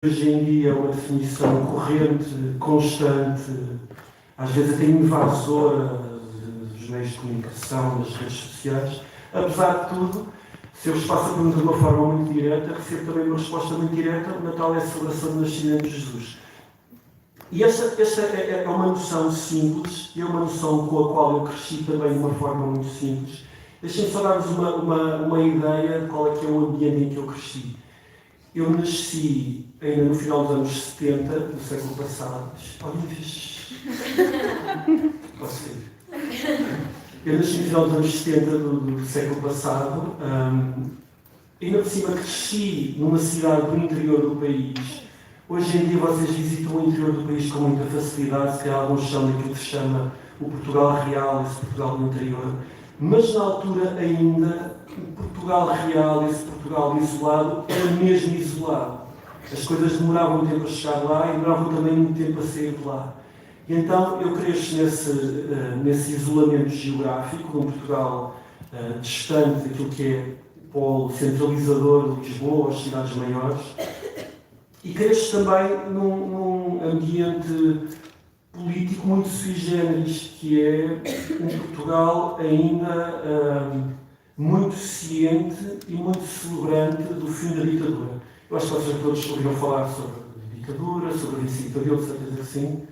hoje em dia é uma definição corrente, constante, às vezes até invasora dos meios de comunicação, das redes sociais. Apesar de tudo, se eu vos faço a pergunta de uma forma muito direta, recebo também uma resposta muito direta: o Natal é a celebração do nascimento de Jesus. E esta é uma noção simples, e é uma noção com a qual eu cresci também de uma forma muito simples. Deixem-me só dar-vos uma ideia de qual é que é o ambiente em que eu cresci. Eu nasci ainda no final dos anos 70 do século passado. Olhem, posso ir? Eu nasci no final dos anos 70 do século passado. Ainda por cima cresci numa cidade do interior do país. Hoje em dia vocês visitam o interior do país com muita facilidade, se calhar alguns chamam daquilo que se chama o Portugal real, esse Portugal do interior. Mas na altura ainda, o Portugal real, esse Portugal isolado, era mesmo isolado. As coisas demoravam um tempo a chegar lá e demoravam também muito tempo a sair de lá. E então eu cresci nesse isolamento geográfico, num Portugal distante daquilo que é o polo centralizador de Lisboa, as cidades maiores. E cresci também num ambiente político muito sui generis, que é um Portugal ainda muito ciente e muito celebrante do fim da ditadura. Eu acho que vocês todos ouviram falar sobre a ditadura, sobre a 25 de Abril, de certeza que sim.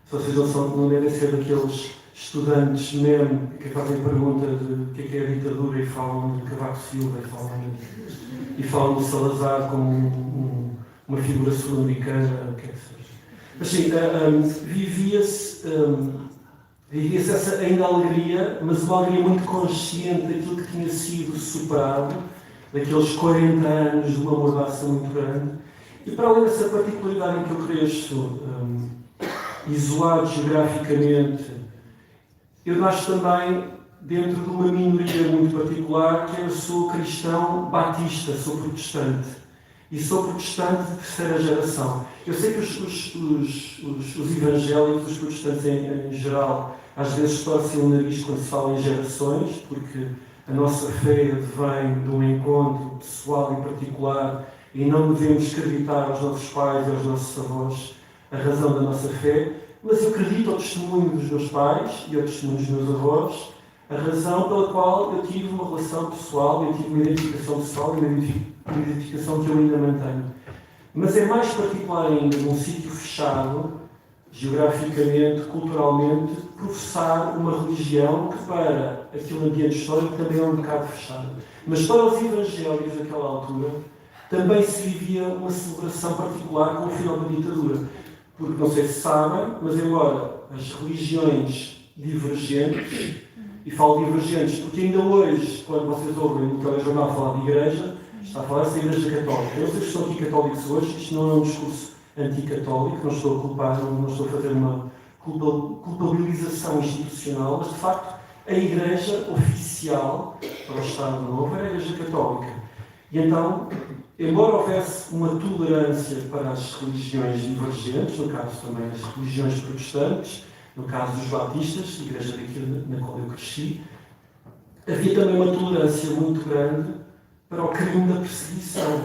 Se vocês não devem ser daqueles estudantes mesmo que fazem pergunta de o que é a ditadura e falam de Cavaco Silva e falam do Salazar como uma figura sul-americana, o que é que seja. Mas sim, vivia-se essa ainda alegria, mas uma alegria muito consciente daquilo que tinha sido superado, daqueles 40 anos de uma mudança muito grande. E para além dessa particularidade em que eu cresço, isolado geograficamente, eu nasço também dentro de uma minoria muito particular, que eu sou cristão batista, sou protestante. E sou protestante de terceira geração. Eu sei que os evangélicos, os protestantes em geral, às vezes torcem o nariz quando se fala em gerações, porque a nossa fé vem de um encontro pessoal e particular e não devemos acreditar aos nossos pais e aos nossos avós a razão da nossa fé, mas eu acredito ao testemunho dos meus pais e ao testemunho dos meus avós, a razão pela qual eu tive uma relação pessoal, eu tive uma identificação pessoal e uma identificação que eu ainda mantenho. Mas é mais particular ainda num sítio fechado, geograficamente, culturalmente, professar uma religião que para aquele ambiente histórico também é um bocado fechado. Mas para os evangélicos daquela altura, também se vivia uma celebração particular com o final da ditadura. Porque não sei se sabem, mas embora as religiões divergentes, e falo divergentes porque ainda hoje, quando vocês ouvem no telejornal falar de igreja, está a falar-se da Igreja Católica. Eu sei que estão aqui católicos hoje, isto não é um discurso anticatólico, não estou a culpar, não estou a fazer uma culpabilização institucional, mas de facto a Igreja oficial para o Estado Novo era a Igreja Católica. E então, embora houvesse uma tolerância para as religiões divergentes, no caso também das religiões protestantes, no caso dos batistas, a igreja na qual eu cresci, havia também uma tolerância muito grande para o crime da perseguição.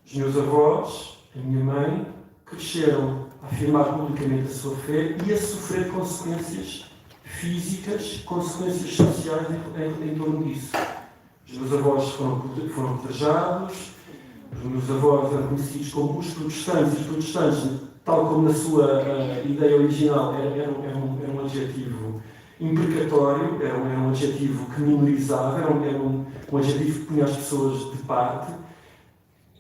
Os meus avós, a minha mãe, cresceram a afirmar publicamente a sua fé e a sofrer consequências físicas, consequências sociais em torno disso. Os meus avós foram apedrejados, os meus avós eram conhecidos como os protestantes. Os protestantes, tal como na sua ideia original, era um adjetivo imprecatório, era um adjetivo que minorizava, era um adjetivo que punha as pessoas de parte.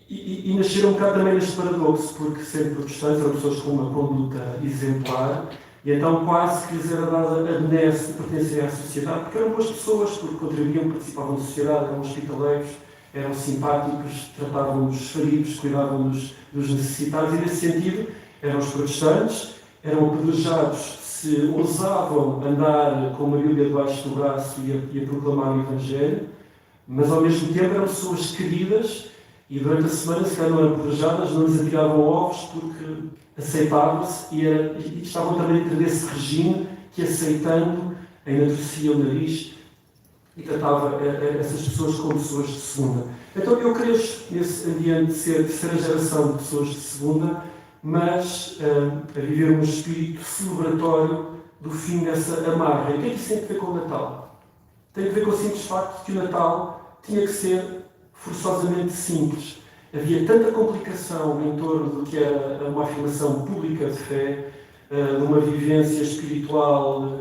E nasceram um bocado também neste paradoxo, porque sendo protestantes eram pessoas com uma conduta exemplar, e então quase que lhes era dada a benesse de pertencer à sociedade, porque eram boas pessoas, porque contribuíam, participavam da sociedade, eram hospitaleiros, eram simpáticos, tratavam dos feridos, cuidavam dos necessitados, e nesse sentido eram os protestantes, eram apedrejados se ousavam andar com uma Bíblia debaixo do braço e a proclamar o Evangelho, mas ao mesmo tempo eram pessoas queridas e durante a semana, se calhar não eram apedrejadas, não lhes atiravam ovos porque aceitavam-se e estavam também dentro desse regime que, aceitando, ainda torcia o nariz e tratava essas pessoas como pessoas de segunda. Então eu cresço nesse ambiente de ser terceira geração de pessoas de segunda, mas a viver um espírito celebratório do fim dessa amarra. E o que é que isso tem a ver com o Natal? Tem a ver com o simples facto de que o Natal tinha que ser forçosamente simples. Havia tanta complicação em torno do que era uma afirmação pública de fé, de uma vivência espiritual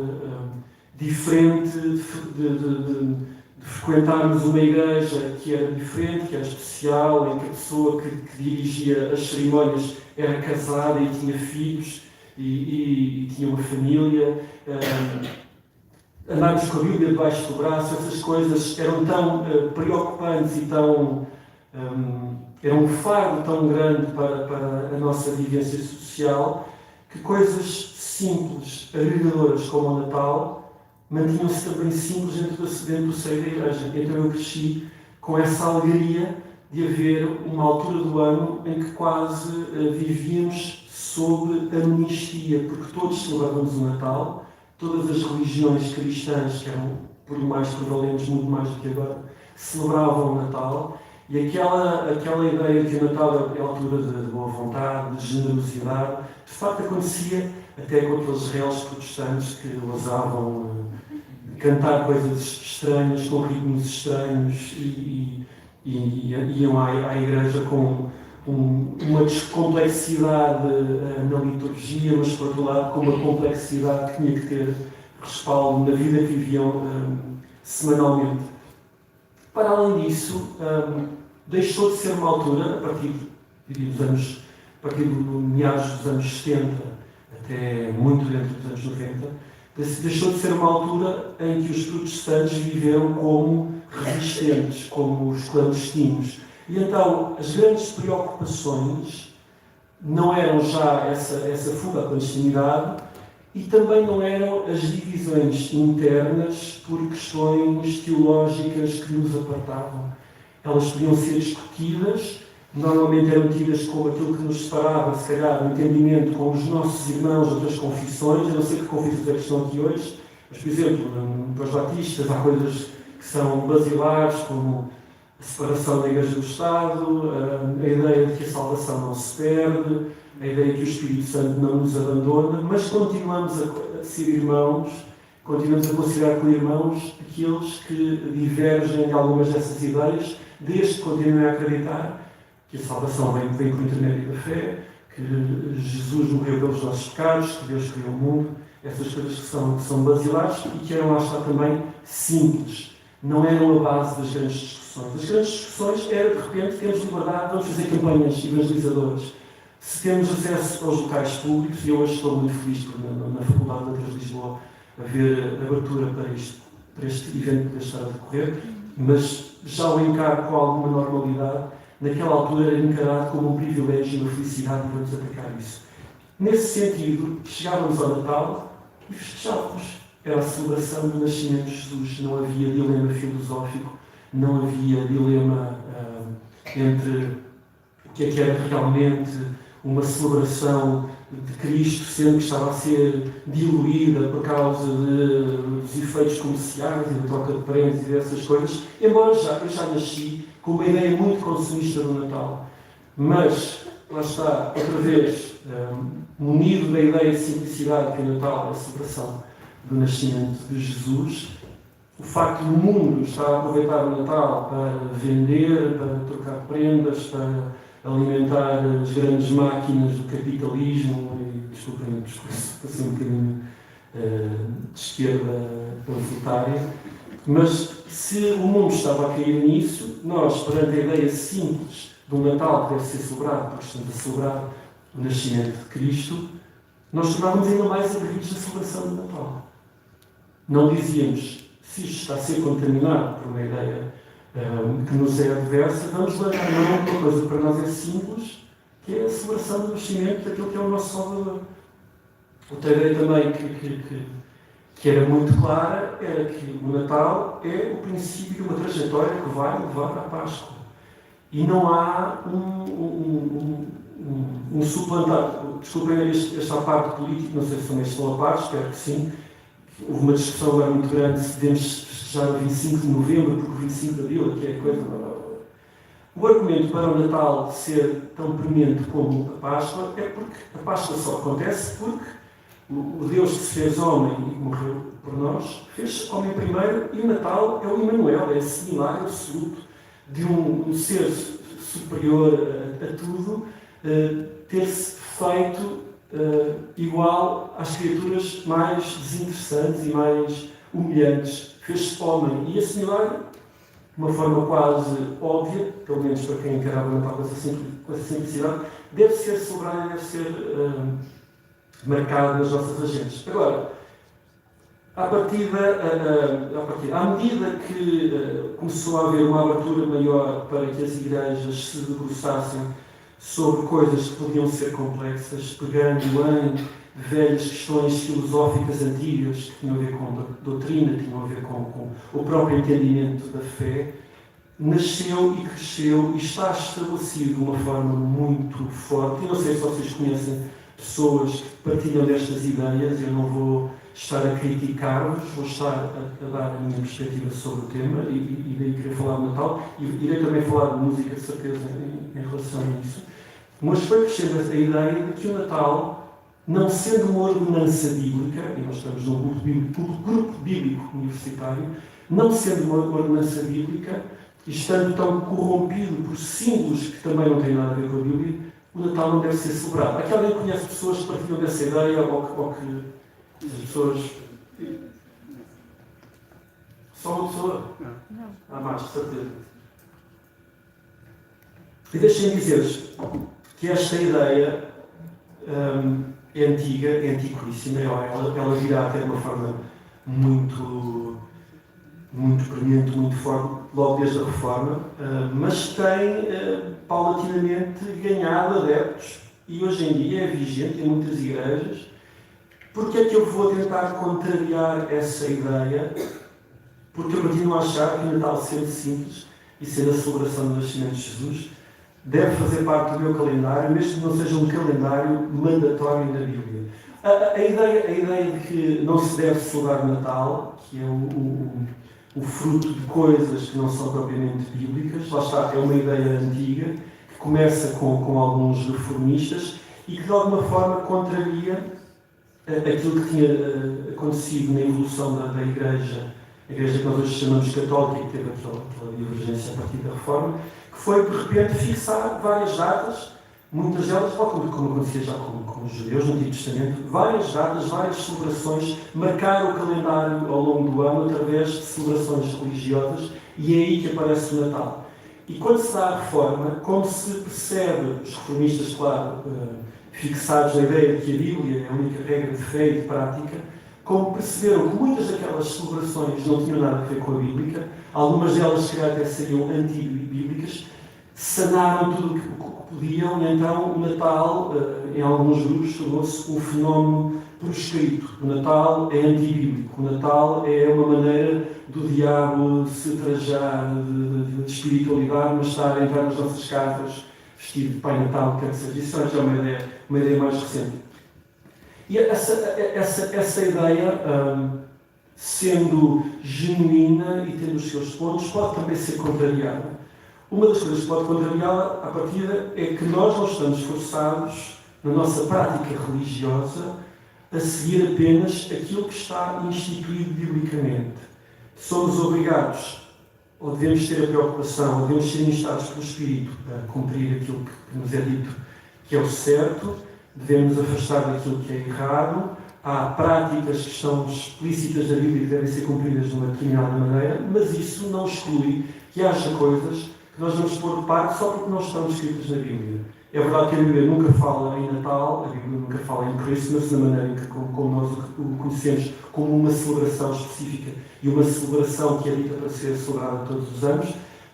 diferente, de frequentarmos uma igreja que era diferente, que era especial, em que a pessoa que dirigia as cerimónias era casada e tinha filhos e tinha uma família. Andarmos com a Bíblia debaixo do braço, essas coisas eram tão preocupantes e tão... era um fardo tão grande para a nossa vivência social, que coisas simples, agregadoras como o Natal, mantinham-se também simples dentro do seio da igreja. Então eu cresci com essa alegria de haver uma altura do ano em que quase vivíamos sob amnistia, porque todos celebrávamos o Natal, todas as religiões cristãs, que eram por mais prevalentes, muito mais do que agora, celebravam o Natal. E aquela ideia de que o Natal é a altura de boa vontade, de generosidade, de facto acontecia até com aqueles reis protestantes que ousavam cantar coisas estranhas, com ritmos estranhos e iam à igreja com uma descomplexidade na liturgia, mas por outro lado com uma complexidade que tinha que ter respaldo na vida que viviam semanalmente. Para além disso, deixou de ser uma altura, a partir de meados dos anos 70 até muito dentro dos anos 90, deixou de ser uma altura em que os protestantes viveram como resistentes, como os clandestinos. E então as grandes preocupações não eram já essa fuga à clandestinidade e também não eram as divisões internas por questões teológicas que nos apartavam. Elas podiam ser discutidas, normalmente eram tidas como aquilo que nos separava, se calhar, no entendimento com os nossos irmãos de outras confissões. Eu não sei que confissões é que estão aqui hoje, mas, por exemplo, para os batistas há coisas que são basilares, como a separação da Igreja do Estado, a ideia de que a salvação não se perde, a ideia de que o Espírito Santo não nos abandona, mas continuamos a ser irmãos, continuamos a considerar como irmãos aqueles que divergem de algumas dessas ideias, desde que continuem a acreditar que a salvação vem por intermédio da fé, que Jesus morreu pelos nossos pecados, que Deus criou o mundo, essas coisas que são basilares e que eram, lá está, também simples. Não eram a base das grandes discussões. As grandes discussões era, de repente, temos liberdade, vamos fazer campanhas evangelizadoras. Se temos acesso aos locais públicos, e eu hoje estou muito feliz por, na Faculdade de Letras de Lisboa, haver abertura para este evento que está a decorrer, mas já o encaro com alguma normalidade. Naquela altura era encarado como um privilégio e uma felicidade e vamos atacar isso. Nesse sentido, chegávamos ao Natal e festejávamos. Era a celebração do nascimento de Jesus. Não havia dilema filosófico, não havia dilema entre o que é que era realmente uma celebração de Cristo, sendo que estava a ser diluída por causa dos efeitos comerciais e da troca de prendas e dessas coisas, embora eu já nasci com uma ideia muito consumista do Natal. Mas, lá está, outra vez, munido da ideia de simplicidade que o Natal é a celebração do nascimento de Jesus, o facto do mundo estar a aproveitar o Natal para vender, para trocar prendas, para alimentar as grandes máquinas do capitalismo, e desculpem o discurso, passei um bocadinho de esquerda panfletária, mas se o mundo estava a cair nisso, nós, perante a ideia simples de um Natal que deve ser celebrado, porque estamos a celebrar o nascimento de Cristo, nós tornávamos ainda mais aguerridos na celebração do Natal. Não dizíamos, se isto está a ser contaminado por uma ideia que nos é adversa, vamos largar mão de uma coisa que para nós é simples, que é a celebração do nascimento daquele que é o nosso Salvador. Outra ideia também que era muito clara era que o Natal é o princípio de uma trajetória que vai levar à Páscoa. E não há um suplantar. Desculpem esta parte política, não sei se também estão a par, espero que sim. Houve uma discussão agora muito grande se devemos festejar o 25 de novembro, porque o 25 de abril aqui é coisa. O argumento para o Natal ser tão premente como a Páscoa é porque a Páscoa só acontece porque o Deus que se fez homem e que morreu por nós fez homem primeiro, e o Natal é o Emmanuel, é esse milagre absoluto de um ser superior a tudo ter-se feito igual às criaturas mais desinteressantes e mais humilhantes. Fez-se homem. E esse milagre, de uma forma quase óbvia, pelo menos para quem encarava o Natal com essa simplicidade, deve ser celebrado, deve ser marcado nas nossas agendas. Agora, à medida que começou a haver uma abertura maior para que as igrejas se debruçassem sobre coisas que podiam ser complexas, pegando em velhas questões filosóficas antigas que tinham a ver com doutrina, tinham a ver com o próprio entendimento da fé, nasceu e cresceu e está estabelecido de uma forma muito forte. Eu não sei se vocês conhecem pessoas que partilham destas ideias, eu não vou estar a criticar-vos, vou estar a dar a minha perspectiva sobre o tema e daí querer falar de Natal e irei também falar de música, de certeza, em relação a isso. Mas foi crescendo a ideia de que o Natal, não sendo uma ordenança bíblica, e nós estamos num grupo bíblico universitário, não sendo uma ordenança bíblica, e estando tão corrompido por símbolos que também não têm nada a ver com a Bíblia, o Natal não deve ser celebrado. Aqui alguém conhece pessoas que partilham dessa ideia ou que as pessoas... Só uma pessoa? Não. Há mais, de certeza. E deixem-me dizer-vos que esta ideia é antiga, é antiquíssima, ela virá até de uma forma muito premente, muito forte, logo desde a Reforma, mas tem paulatinamente ganhado adeptos e hoje em dia é vigente em muitas igrejas. Porque é que eu vou tentar contrariar essa ideia? Porque eu continuo a achar que o Natal, sendo simples e sendo a celebração do nascimento de Jesus, deve fazer parte do meu calendário, mesmo que não seja um calendário mandatório na Bíblia. A ideia de que não se deve celebrar o Natal, que é o fruto de coisas que não são propriamente bíblicas, lá está, é uma ideia antiga, que começa com alguns reformistas e que de alguma forma contraria aquilo que tinha acontecido na evolução da Igreja, a Igreja que nós hoje chamamos católica, que teve aquela divergência a partir da Reforma, que foi, de repente, fixar várias datas, muitas delas, como acontecia já com os judeus no Antigo Testamento, várias datas, várias celebrações, marcar o calendário ao longo do ano através de celebrações religiosas, e é aí que aparece o Natal. E quando se dá a Reforma, como se percebe, os reformistas, claro, fixados na ideia de que a Bíblia é a única regra de fé e de prática, como perceberam que muitas daquelas celebrações não tinham nada a ver com a Bíblica, algumas delas se calhar até seriam antibíblicas, sanaram tudo o que podiam, e então o Natal, em alguns grupos, tornou-se um fenómeno proscrito. O Natal é antibíblico. O Natal é uma maneira do diabo se trajar de espiritualidade, mas estar a entrar nas nossas casas vestido de Pai Natal, quer que seja. Isso é uma ideia mais recente. E essa ideia, sendo genuína e tendo os seus pontos, pode também ser contrariada. Uma das coisas que pode contrariá-la, à partida, é que nós não estamos forçados, na nossa prática religiosa, a seguir apenas aquilo que está instituído biblicamente. Somos obrigados, ou devemos ter a preocupação, ou devemos ser instados pelo Espírito a cumprir aquilo que nos é dito que é o certo, devemos afastar daquilo que é errado. Há práticas que estão explícitas na Bíblia que devem ser cumpridas de uma determinada maneira, mas isso não exclui que haja coisas que nós vamos pôr de parte só porque não estão escritas na Bíblia. É verdade que a Bíblia nunca fala em Natal, a Bíblia nunca fala em Christmas, da maneira em que como nós o conhecemos como uma celebração específica e uma celebração que é dita para ser celebrada todos os anos,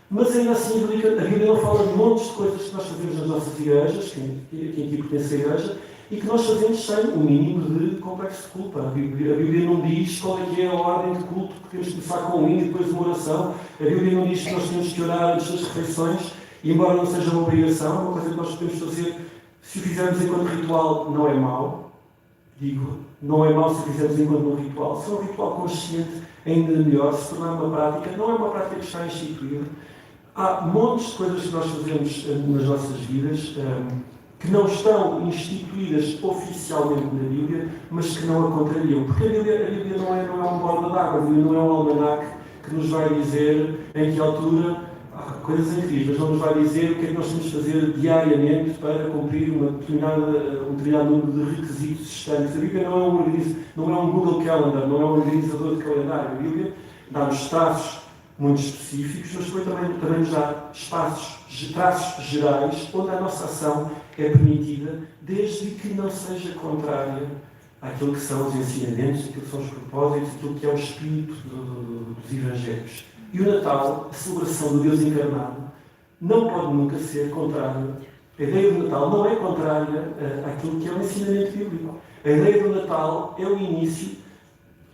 mas ainda assim a Bíblia não fala de montes de coisas que nós fazemos nas nossas igrejas, quem aqui pertence à igreja, e que nós fazemos sem o mínimo de complexo de culpa. A Bíblia não diz qual é que é a ordem de culto, que temos que começar com um hino e depois uma oração. A Bíblia não diz que nós temos que orar antes das refeições, e embora não seja uma obrigação, uma coisa que nós podemos fazer, se o fizermos enquanto ritual, não é mau. Digo, não é mau se o fizermos enquanto um ritual. Se é um ritual consciente, ainda melhor. Se tornar uma prática, não é uma prática que está instituída. Há montes de coisas que nós fazemos nas nossas vidas que não estão instituídas oficialmente na Bíblia, mas que não a contrariam. Porque a Bíblia não é um borda d'água, a Bíblia não é um almanaque que nos vai dizer em que altura, coisas incríveis, não nos vai dizer o que é que nós temos de fazer diariamente para cumprir um determinado número de requisitos estanques. A Bíblia não é um Google Calendar, não é um organizador de calendário. A Bíblia dá-nos traços muito específicos, mas depois também nos dá traços gerais onde a nossa ação é permitida, desde que não seja contrária àquilo que são os ensinamentos, àquilo que são os propósitos, àquilo que é o espírito dos Evangelhos. E o Natal, a celebração do Deus encarnado, não pode nunca ser contrária. A ideia do Natal não é contrária àquilo que é o ensinamento bíblico. A ideia do Natal é o início,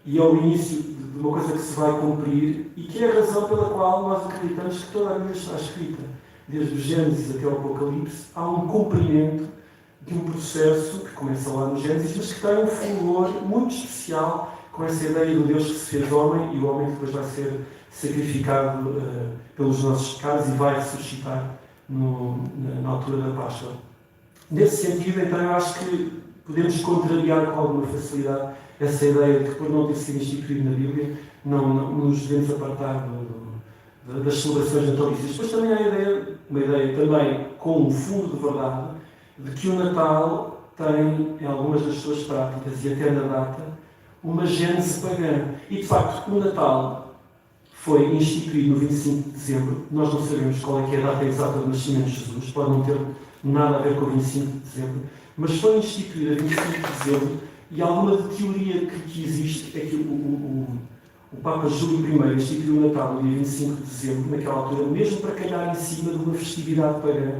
e é o início de uma coisa que se vai cumprir, e que é a razão pela qual nós acreditamos que toda a Bíblia está escrita. Desde o Gênesis até o Apocalipse, há um cumprimento de um processo que começa lá no Gênesis, mas que tem um fulgor muito especial com essa ideia do Deus que se fez homem, e o homem que depois vai ser sacrificado pelos nossos pecados e vai ressuscitar na altura da Páscoa. Nesse sentido, então, eu acho que podemos contrariar com alguma facilidade essa ideia de que, por não ter sido instituído na Bíblia, não nos devemos apartar das celebrações natalícias. Depois também há uma ideia também com um fundo de verdade, de que o Natal tem, em algumas das suas práticas e até na data, uma gênese pagã. E, de facto, o Natal foi instituído no 25 de dezembro. Nós não sabemos qual é que é a data exata do nascimento de Jesus, pode não ter nada a ver com o 25 de dezembro, mas foi instituído a 25 de dezembro, e alguma teoria que existe é que o Papa Júlio I instituiu o Natal no dia 25 de dezembro, naquela altura, mesmo para calhar em cima de uma festividade pagã,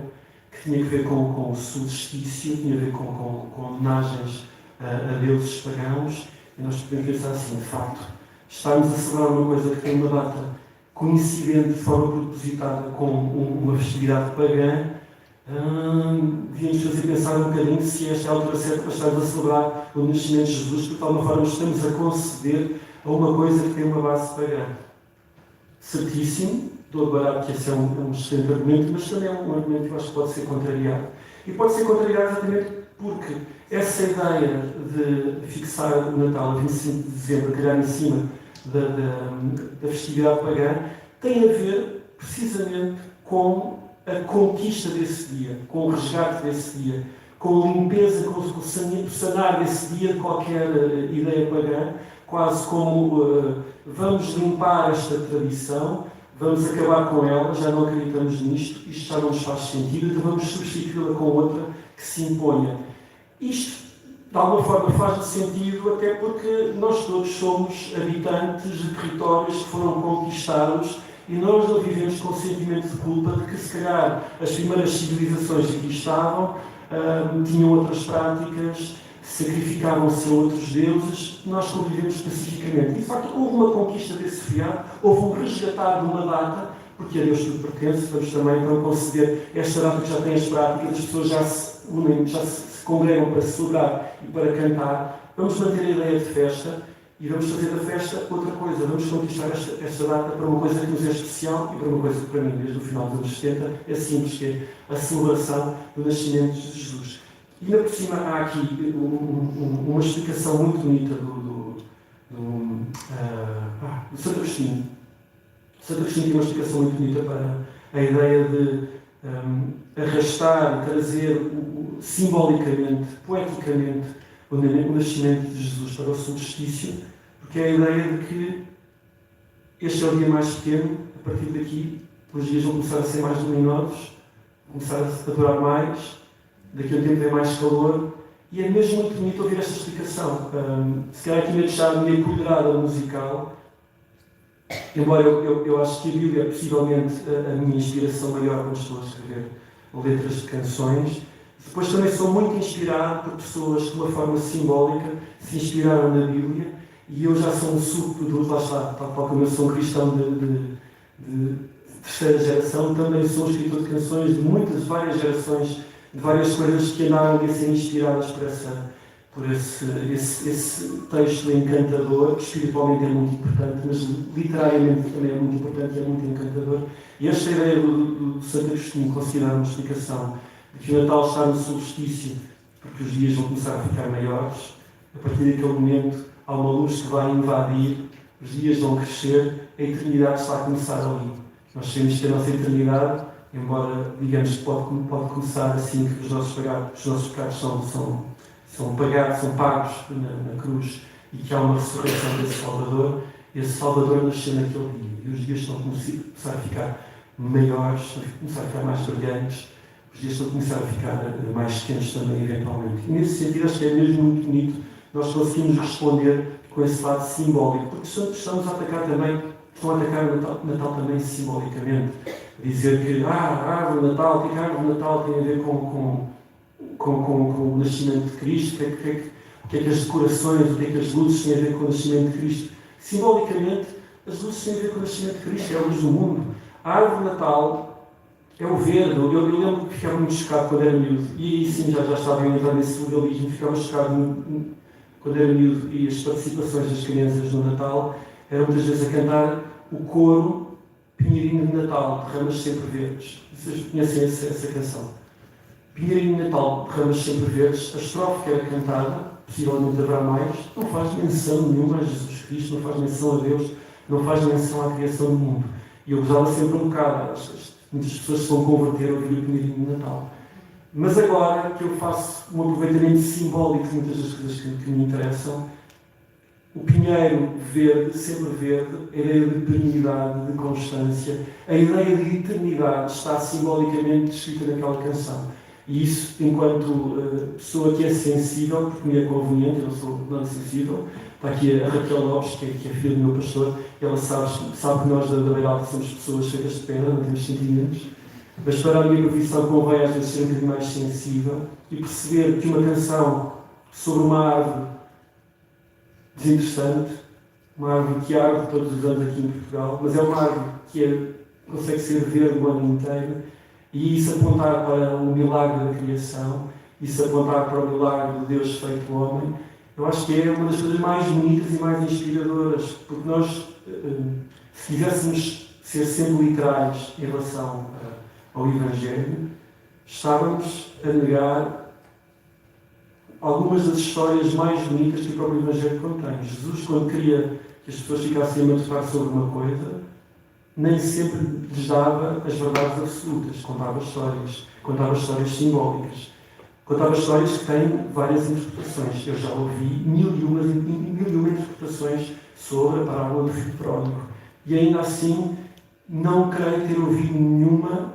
que tinha a ver com o solstício, tinha a ver com homenagens a deuses pagãos, e nós podemos pensar assim, de facto, estamos a celebrar uma coisa que tem uma data coincidente de forma propositada com uma festividade pagã. Devíamos fazer pensar um bocadinho se esta é a altura certa para estarmos a celebrar o nascimento de Jesus, porque de alguma forma estamos a conceder a uma coisa que tem uma base pagã. Certíssimo, dou de barato que esse é um excelente argumento, mas também é um argumento que eu acho que pode ser contrariado. E pode ser contrariado exatamente porque essa ideia de fixar o Natal a 25 de dezembro, calhar em cima da festividade pagã, tem a ver precisamente com a conquista desse dia, com o resgate desse dia, com a limpeza, com o sanar desse dia de qualquer ideia pagã, quase como vamos limpar esta tradição, vamos acabar com ela, já não acreditamos nisto, isto já não nos faz sentido, então vamos substituí-la com outra que se imponha. Isto, de alguma forma, faz sentido, até porque nós todos somos habitantes de territórios que foram conquistados e nós não vivemos com o sentimento de culpa de que, se calhar, as primeiras civilizações que aqui estavam tinham outras práticas, sacrificavam-se a outros deuses, nós convivemos pacificamente. E, de facto, houve uma conquista desse feriado, houve um resgatar de uma data, porque a Deus tudo pertence, vamos também então conceder esta data que já tem as práticas, as pessoas já se unem, já se congregam para celebrar e para cantar. Vamos manter a ideia de festa e vamos fazer da festa outra coisa. Vamos conquistar esta data para uma coisa que nos é especial e para uma coisa que, para mim, desde o final dos anos 70, é simples, que é a celebração do nascimento de Jesus. E ainda por cima há aqui uma explicação muito bonita do Santo Agostinho. Santo Agostinho tem uma explicação muito bonita para a ideia de arrastar, trazer simbolicamente, poeticamente, o nascimento de Jesus para o solstício, porque é a ideia de que este é o dia mais pequeno, a partir daqui os dias vão começar a ser mais luminosos, começar a durar mais, daqui a um tempo vem mais calor, e é mesmo muito bonito ouvir esta explicação. Se calhar aqui me deixar meio empoderada musical, embora eu acho que a Bíblia é possivelmente a minha inspiração maior quando estou a escrever letras de canções. Depois também sou muito inspirado por pessoas que de uma forma simbólica se inspiraram na Bíblia, e eu já sou um subproduto, lá está, tal como eu sou um cristão de terceira geração, também sou um escritor de canções de várias gerações, de várias coisas que andaram a ser inspiradas por esse texto encantador, que espiritualmente é muito importante, mas literariamente também é muito importante e é muito encantador. E esta ideia do Santo Agostinho considerar uma explicação de que o Natal está no solstício, porque os dias vão começar a ficar maiores, a partir daquele momento há uma luz que vai invadir, os dias vão crescer, a eternidade está a começar ali. Nós sabemos que a nossa eternidade, embora digamos que pode começar assim que os nossos pecados são pagos na cruz e que há uma ressurreição desse Salvador, esse Salvador nasceu naquele dia e os dias estão a começar a ficar maiores, estão a começar a ficar mais brilhantes, os dias estão a começar a ficar mais quentes também, eventualmente. E nesse sentido, acho que é mesmo muito bonito nós conseguimos responder com esse lado simbólico, porque estão a atacar o Natal também simbolicamente. Dizer que a árvore de Natal, que a árvore de Natal tem a ver com o nascimento de Cristo, o que é que as decorações, o que é que as luzes têm a ver com o nascimento de Cristo. Simbolicamente, as luzes têm a ver com o nascimento de Cristo, é a luz do mundo. A árvore de Natal é o verde. Eu lembro que ficava muito chocado quando era miúdo, e aí sim já estava a entrar nesse legalismo, ficava chocado quando era miúdo, e as participações das crianças no Natal eram muitas vezes a cantar o coro Pinheirinho de Natal, de Ramas Sempre Verdes. Vocês conhecem essa canção? Pinheirinho de Natal, de Ramas Sempre Verdes, a estrofe que era cantada, possivelmente haverá mais, não faz menção nenhuma a Jesus Cristo, não faz menção a Deus, não faz menção à criação do mundo. E eu gostava sempre um bocado, muitas pessoas se vão converter ao ouvir o Pinheirinho de Natal. Mas agora que eu faço um aproveitamento simbólico de muitas das coisas que me interessam, o pinheiro verde, sempre verde, a ideia de perenidade, de constância, a ideia de eternidade está simbolicamente descrita naquela canção. E isso, enquanto pessoa que é sensível, porque me é conveniente, eu não sou nada sensível, está aqui a Raquel Lopes, que é a filha do meu pastor, ela sabe que nós da Beira Alta somos pessoas cheias de pedra, não temos sentimentos, mas para a minha profissão convém às vezes ser um bocadinho mais sensível e perceber que uma canção sobre uma árvore desinteressante, uma árvore que arde todos os anos aqui em Portugal, mas é uma árvore que consegue ser verde o ano inteiro, e isso apontar para o milagre da criação, isso apontar para o milagre de Deus feito homem, eu acho que é uma das coisas mais bonitas e mais inspiradoras, porque nós, se quiséssemos ser sempre literais em relação ao Evangelho, estávamos a negar algumas das histórias mais bonitas que o próprio Evangelho contém. Jesus, quando queria que as pessoas ficassem a matutar sobre uma coisa, nem sempre lhes dava as verdades absolutas. Contava histórias simbólicas. Contava histórias que têm várias interpretações. Eu já ouvi mil e uma interpretações sobre a parábola do filho pródigo. E ainda assim, não creio ter ouvido nenhuma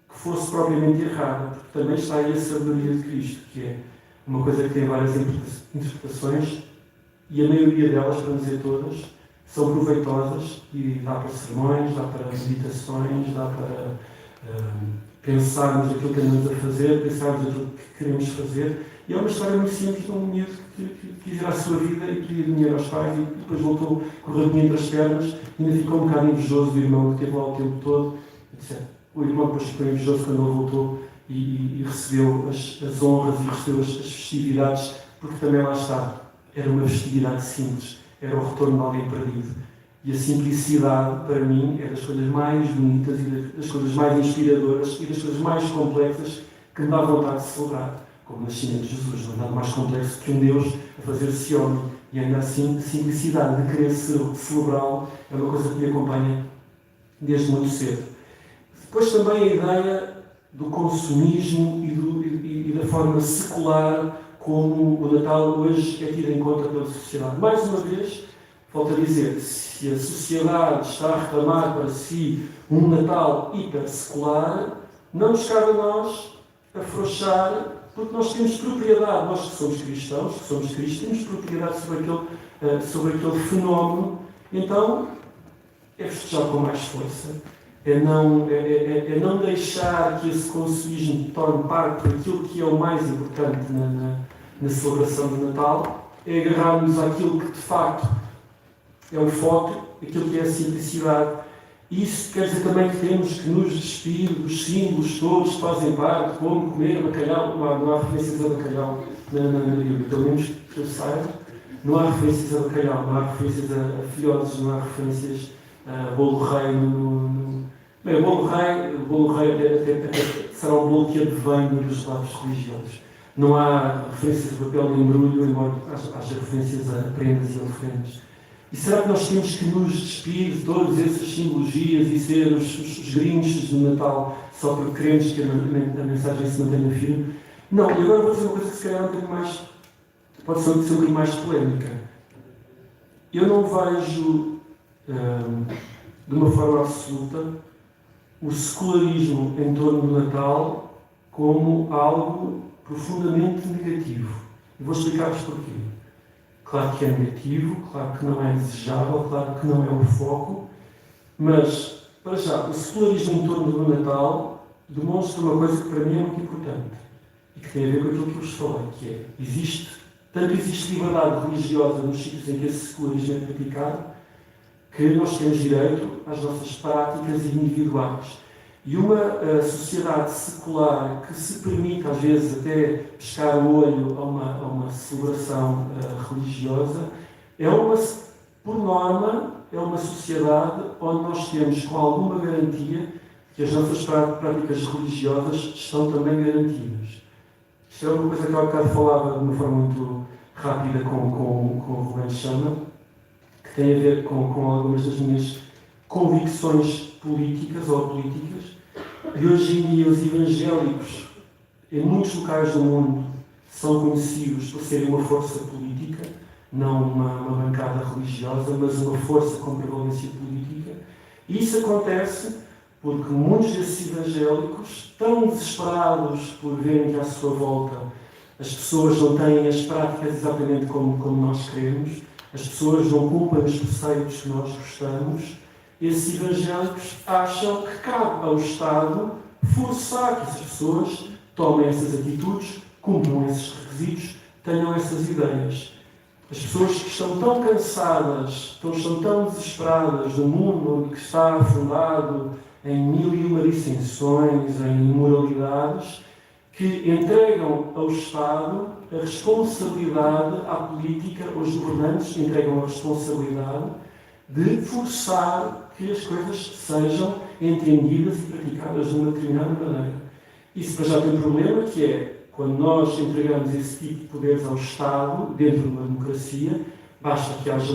que fosse propriamente errada, porque também está aí a sabedoria de Cristo, que é uma coisa que tem várias interpretações, e a maioria delas, para não dizer todas, são proveitosas e dá para sermões, dá para meditações, dá para pensarmos aquilo que andamos a fazer, pensarmos aquilo que queremos fazer. E é uma história muito simples de um miúdo que quis ir à sua vida e pedia dinheiro aos pais e depois voltou com o rabinho entre as pernas e ainda ficou um bocado invejoso do irmão que esteve lá o tempo todo, etc. O irmão depois ficou invejoso quando ele voltou e recebeu as honras e recebeu as festividades, porque também lá está, era uma festividade simples, era o retorno de alguém perdido. E a simplicidade, para mim, é das coisas mais bonitas e das coisas mais inspiradoras e das coisas mais complexas que me dá vontade de celebrar, como o nascimento de Jesus. Não é nada mais complexo que um Deus a fazer-se homem. E ainda assim, a simplicidade de querer celebrá-lo é uma coisa que me acompanha desde muito cedo. Depois também a ideia do consumismo e da forma secular como o Natal hoje é tido em conta pela sociedade. Mais uma vez, volto a dizer, se a sociedade está a reclamar para si um Natal hipersecular, não nos cabe a nós afrouxar, porque nós temos propriedade, nós que somos cristãos, temos propriedade sobre aquele fenómeno, então é festejar com mais força. É não deixar que esse consumismo torne parte daquilo que é o mais importante na celebração do Natal, é agarrarmos àquilo que de facto é o foco, aquilo que é a simplicidade. Isso quer dizer também que temos que nos despir dos símbolos todos que fazem parte, como comer bacalhau, não há referências a bacalhau na Bíblia, pelo menos que eu saiba. Não há referências a bacalhau, não há referências a filhotes, não há referências a bolo rei Bem, o bolo rei até será um bolo que advém dos lados religiosos. Não há referências a papel de embrulho, embora haja referências a prendas e oferendas. E será que nós temos que nos despir de todas essas simbologias e ser os grinches do Natal só porque queremos que a mensagem se mantenha firme? Não, e agora vou dizer uma coisa que se calhar pode ser um bocadinho mais polémica. Eu não vejo, de uma forma absoluta, o secularismo em torno do Natal como algo profundamente negativo. E vou explicar-vos porquê. Claro que é negativo, claro que não é desejável, claro que não é o foco, mas, para já, o secularismo em torno do Natal demonstra uma coisa que para mim é muito importante e que tem a ver com aquilo que eu vos falei, que é, tanto existe liberdade religiosa nos sítios em que esse secularismo é praticado, que nós temos direito às nossas práticas individuais. E uma sociedade secular que se permite, às vezes, até pescar o olho a uma celebração religiosa, por norma, é uma sociedade onde nós temos, com alguma garantia, que as nossas práticas religiosas estão também garantidas. Isto é uma coisa que eu há bocado falava de uma forma muito rápida com o Rubén Chama, que tem a ver com algumas das minhas convicções políticas ou políticas. E hoje em dia os evangélicos, em muitos locais do mundo, são conhecidos por serem uma força política, não uma bancada religiosa, mas uma força com prevalência política. E isso acontece porque muitos desses evangélicos, tão desesperados por verem que à sua volta as pessoas não têm as práticas exatamente como nós queremos, as pessoas não cumprem os preceitos que nós gostamos, esses evangélicos acham que cabe ao Estado forçar que essas pessoas tomem essas atitudes, cumpram esses requisitos, tenham essas ideias. As pessoas que estão tão cansadas, estão tão desesperadas do mundo que está afundado em mil e uma dissensões, em imoralidades, que entregam ao Estado a responsabilidade, à política, aos governantes, entregam a responsabilidade de forçar que as coisas sejam entendidas e praticadas de uma determinada maneira. Isso já tem um problema, que é, quando nós entregamos esse tipo de poderes ao Estado, dentro de uma democracia, basta que haja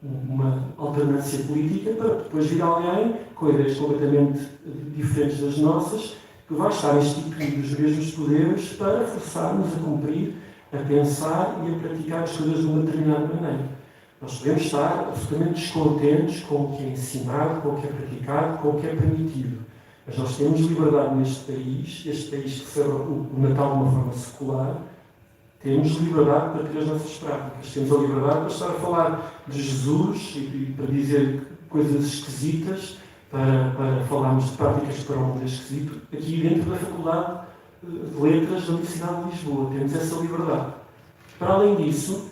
uma alternância política para depois vir alguém com ideias completamente diferentes das nossas, que vai estar instituído os mesmos poderes para forçar-nos a cumprir, a pensar e a praticar as coisas de uma determinada maneira. Nós podemos estar absolutamente descontentes com o que é ensinado, com o que é praticado, com o que é permitido. Mas nós temos liberdade neste país, este país que celebra o Natal de uma forma secular, temos liberdade para ter as nossas práticas. Temos a liberdade para estar a falar de Jesus e para dizer coisas esquisitas, para falarmos de práticas para o mundo esquisito, aqui dentro da Faculdade de Letras da Universidade de Lisboa. Temos essa liberdade. Para além disso,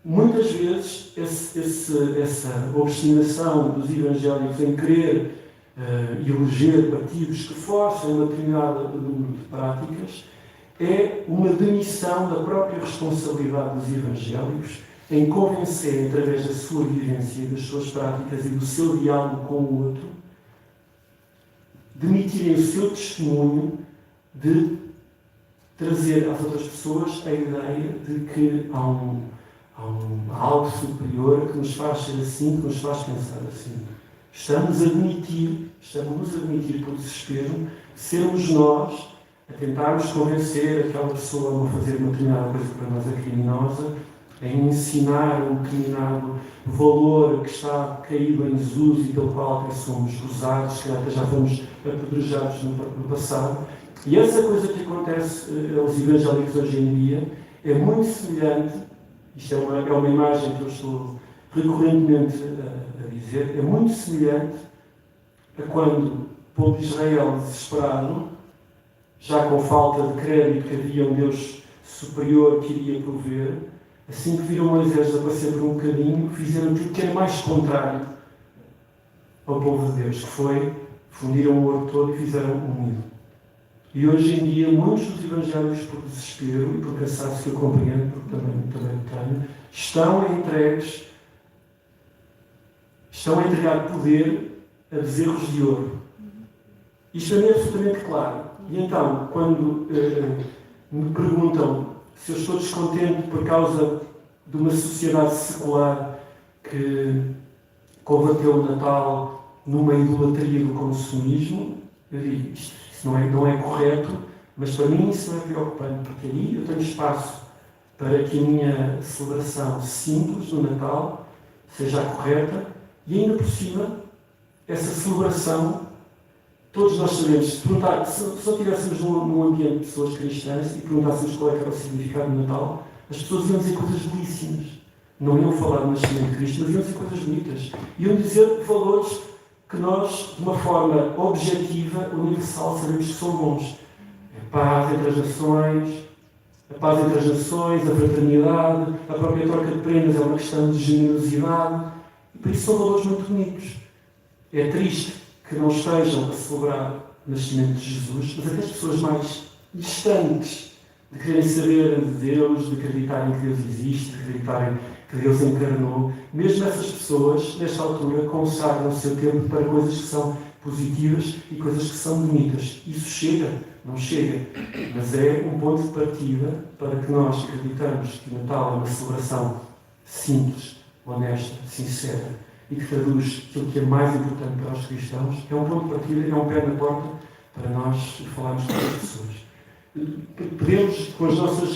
muitas vezes essa obstinação dos evangélicos em querer eleger partidos que forcem uma determinada número de práticas é uma demissão da própria responsabilidade dos evangélicos em convencer, através da sua vivência, das suas práticas e do seu diálogo com o outro, demitirem o seu testemunho de trazer às outras pessoas a ideia de que há algo superior que nos faz ser assim, que nos faz pensar assim. Estamos a admitir por desespero, sermos nós a tentarmos convencer aquela pessoa a não fazer uma determinada coisa que para nós é criminosa, a ensinar um determinado valor que está caído em desuso e pelo qual até somos usados, que até já fomos apedrejados no passado. E essa coisa que acontece aos evangélicos hoje em dia é muito semelhante, isto é uma imagem que eu estou recorrentemente a dizer, é muito semelhante a quando o povo de Israel, desesperado, já com falta de crédito que havia um Deus superior que iria prover, assim que viram Moisés desaparecer por um bocadinho, fizeram tudo que era mais contrário ao povo de Deus, que foi, fundiram o ouro todo e fizeram um ídolo. E hoje em dia, muitos dos evangélicos, por desespero e por cansaço que eu compreendo, porque também tenho, estão a entregar poder a bezerros de ouro. Isto é absolutamente claro. E então, quando me perguntam se eu estou descontente por causa de uma sociedade secular que combateu o Natal numa idolatria do consumismo, eu digo, isso não é correto, mas para mim isso não é preocupante, porque aí eu tenho espaço para que a minha celebração simples do Natal seja a correta e ainda por cima, essa celebração, todos nós sabemos, se só estivéssemos num ambiente de pessoas cristãs e perguntássemos qual é que era o significado do Natal, as pessoas iam dizer coisas belíssimas. Não iam falar do nascimento de Cristo, mas iam dizer coisas bonitas. Iam dizer valores que nós, de uma forma objetiva, universal, sabemos que são bons. A paz entre as nações, a fraternidade, a própria troca de prendas é uma questão de generosidade. E por isso são valores muito bonitos. É triste que não estejam a celebrar o nascimento de Jesus, mas até as pessoas mais distantes de quererem saber de Deus, de acreditarem que Deus existe, de acreditarem que Deus encarnou, mesmo essas pessoas, nesta altura, consagram o seu tempo para coisas que são positivas e coisas que são bonitas. Isso chega? Não chega. Mas é um ponto de partida para que nós acreditamos que o Natal é uma celebração simples, honesta, sincera e que traduz aquilo que é mais importante para os cristãos. É um ponto de partida, é um pé na porta para nós falarmos com as pessoas. Podemos, com as nossas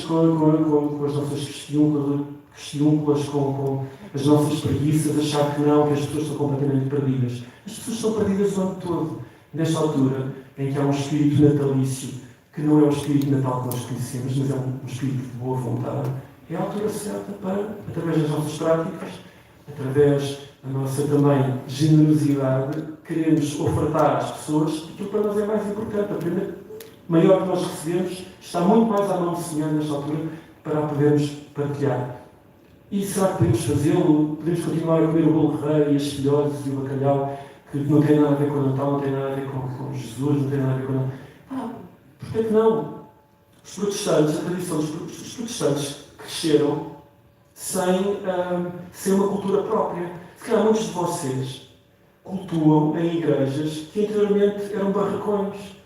questiúnculas, com as nossas preguiças, achar que não, que as pessoas estão completamente perdidas. As pessoas estão perdidas o ano todo. Nesta altura, em que há um espírito natalício, que não é o espírito natal que nós conhecemos, mas é um espírito de boa vontade, é a altura certa para, através das nossas práticas, através da nossa também generosidade, queremos ofertar às pessoas aquilo que para nós é mais importante. A primeira maior que nós recebemos está muito mais à mão do Senhor nesta altura para a podermos partilhar. E será que podemos fazê-lo? Podemos continuar a comer o bolo rei e as filhotes e o bacalhau, que não tem nada a ver com o Natal, não tem nada a ver com Jesus, não tem nada a ver com... Porquê que não? Os protestantes, a tradição dos protestantes cresceram sem uma cultura própria. Se calhar muitos de vocês cultuam em igrejas que anteriormente eram barracões.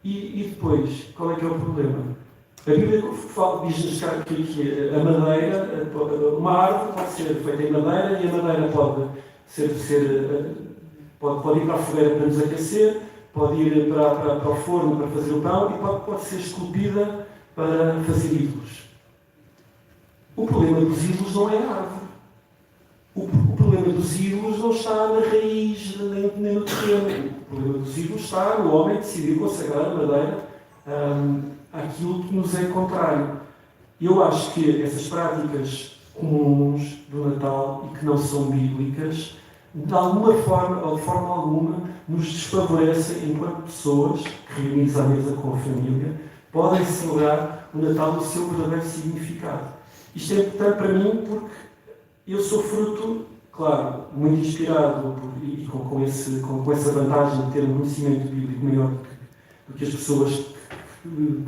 E depois, qual é que é o problema? A Bíblia diz-nos que a madeira, uma árvore pode ser feita em madeira e a madeira pode ir para a fogueira para nos aquecer, pode ir para o forno para fazer o pão e pode ser esculpida para fazer ídolos. O problema dos ídolos não é a árvore. O problema dos ídolos não está na raiz nem no terreno. O problema dos ídolos está no homem que decidiu consagrar a madeira àquilo que nos é contrário. Eu acho que essas práticas comuns do Natal e que não são bíblicas, de alguma forma, ou de forma alguma, nos desfavorecem enquanto pessoas que, reunidos à mesa com a família, podem celebrar o Natal no seu verdadeiro significado. Isto é importante para mim porque eu sou fruto, claro, muito inspirado e com essa vantagem de ter um conhecimento bíblico maior do que as pessoas,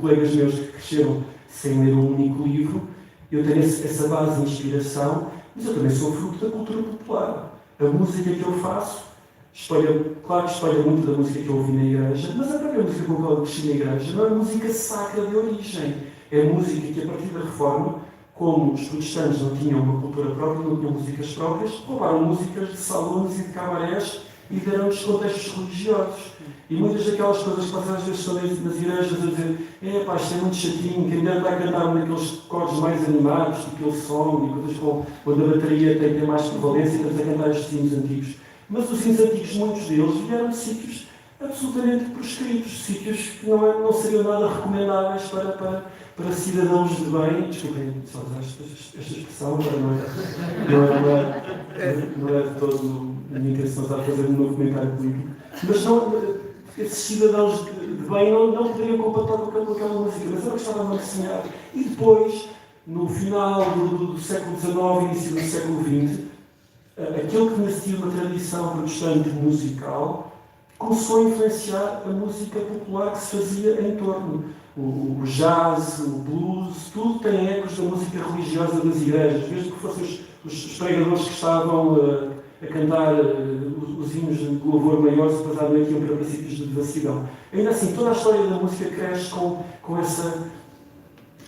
colegas meus que cresceram sem ler um único livro. Eu tenho essa base de inspiração, mas eu também sou fruto da cultura popular. A música que eu faço claro que espelha muito da música que eu ouvi na igreja, mas a própria música com a qual eu cresci na igreja não é música sacra de origem. É música que, a partir da Reforma, como os protestantes não tinham uma cultura própria, não tinham músicas próprias, roubaram músicas de salões e de cabarés e deram-nos contextos religiosos. E muitas daquelas coisas que vocês às vezes estão nas igrejas a dizer isto é muito chatinho, quem deve vai cantar naqueles cordes mais animados, aquele som, e coisas onde a bateria tem mais prevalência, e estamos a cantar estes hinos antigos. Mas os hinos antigos, muitos deles, vieram de sítios absolutamente proscritos, sítios que não seriam nada recomendáveis para cidadãos de bem. Desculpem, só usar esta expressão, não é de todo a minha intenção estar a fazer um novo comentário político. Mas esses cidadãos de bem não poderiam compactar com aquela música, mas era o que estavam a ensinar. E depois, no final do século XIX, início do século XX, aquilo que nascia uma tradição protestante musical começou a influenciar a música popular que se fazia em torno. O jazz, o blues, tudo tem ecos da música religiosa das igrejas, mesmo que fossem os pregadores que estavam a cantar os hinos de louvor maiores, depois à noite iam para princípios de devassidão. Ainda assim, toda a história da música cresce com essa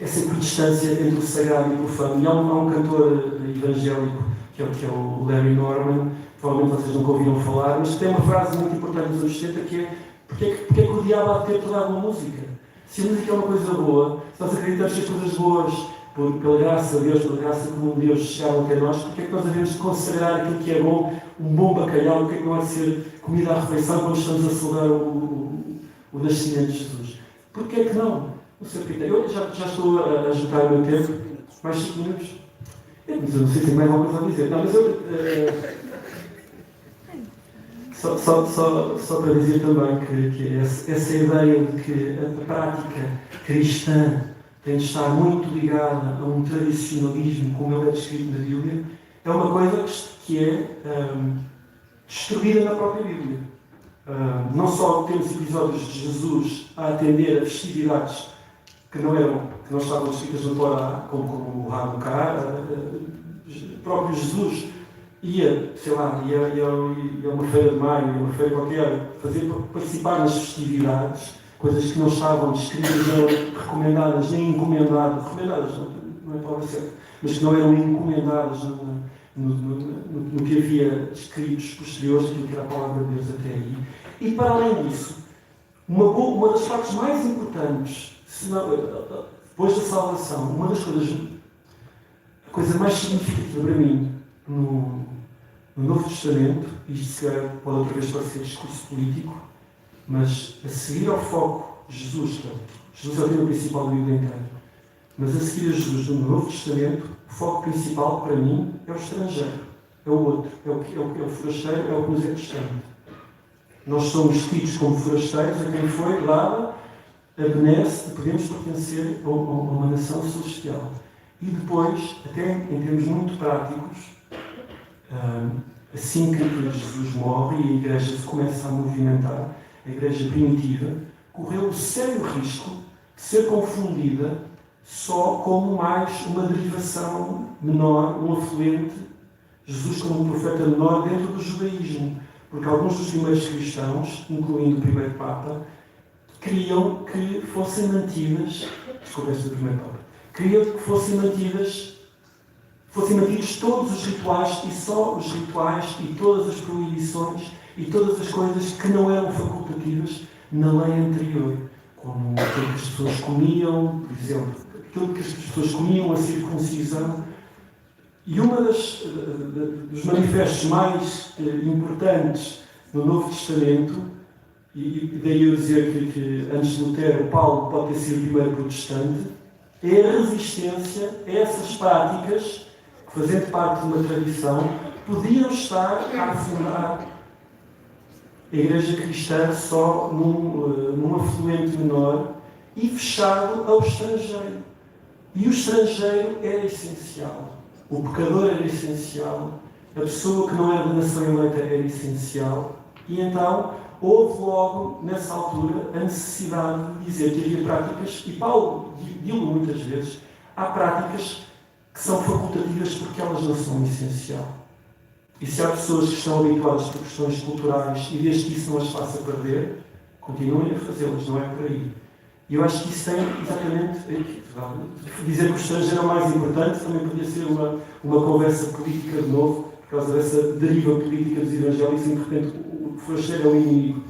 equidistância entre o sagrado e o profano. E há um cantor evangélico, que é o Larry Norman, provavelmente vocês nunca ouviram falar, mas tem uma frase muito importante nos anos 70 que é: porque é que o diabo há de ter toda uma música? Se a música é uma coisa boa, se nós acreditamos que as coisas boas, pela graça de Deus, pela graça comum de Deus, chegaram até nós, porque é que nós devemos consagrar aquilo que é bom, um bom bacalhau, porque é que não há de ser comida à refeição quando estamos a celebrar o nascimento de Jesus? Porque é que não? Não sei porque. Eu já estou a juntar o meu tempo, mais 5 minutos. Mas eu não sei se tem mais alguma coisa a dizer. Não, mas eu. Só para dizer também que essa ideia de que a prática cristã tem de estar muito ligada a um tradicionalismo, como ele é descrito na Bíblia, é uma coisa que é destruída na própria Bíblia. Não só temos episódios de Jesus a atender a festividades que não estavam escritas na Torá, como o Hanukkah, o próprio Jesus ia a uma feira de maio, ia a uma feira qualquer, participar nas festividades, coisas que não estavam descritas, não eram recomendadas, nem encomendadas, recomendadas não é a palavra certa, mas que não eram encomendadas no que havia escritos posteriores, aquilo que era a palavra de Deus até aí. E para além disso, uma das partes mais importantes, depois da salvação, a coisa mais significativa para mim no Novo Testamento, isto se calhar pode outra vez parecer discurso político, mas a seguir ao foco de Jesus é o tema principal do livro inteiro, mas a seguir a Jesus no Novo Testamento, o foco principal para mim é o estrangeiro, é o outro, é o forasteiro, é o que nos é distante. Nós somos tidos como forasteiros a quem foi dada a benesse de podermos pertencer a uma nação celestial. E depois, até em termos muito práticos, assim que Jesus morre e a Igreja se começa a movimentar, a Igreja primitiva correu o sério risco de ser confundida só como mais uma derivação menor, um afluente, Jesus como um profeta menor dentro do judaísmo. Porque alguns dos primeiros cristãos, incluindo o primeiro Papa, queriam que fossem mantidas, desculpa esta do primeiro Papa, queriam que fossem mantidos todos os rituais e só os rituais e todas as proibições e todas as coisas que não eram facultativas na lei anterior, como aquilo que as pessoas comiam, por exemplo, aquilo que as pessoas comiam, a circuncisão. E dos manifestos mais importantes no Novo Testamento, e daí eu dizer que antes de Lutero, Paulo pode ter sido o primeiro protestante, é a resistência a essas práticas que, fazendo parte de uma tradição, podiam estar a afundar a Igreja Cristã só num afluente menor e fechado ao estrangeiro. E o estrangeiro era essencial. O pecador era essencial. A pessoa que não era da nação eleita era essencial. E então houve logo, nessa altura, a necessidade de dizer que havia práticas, e Paulo diz-lo muitas vezes, há práticas que são facultativas porque elas não são essencial. E se há pessoas que estão habituadas por questões culturais e desde que isso não as faça perder, continuem a fazê-las, não é por aí. E eu acho que isso tem exatamente... Dizer que o estrangeiro é o mais importante também podia ser uma conversa política de novo, por causa dessa deriva política dos evangélicos, e de repente o forasteiro é o inimigo.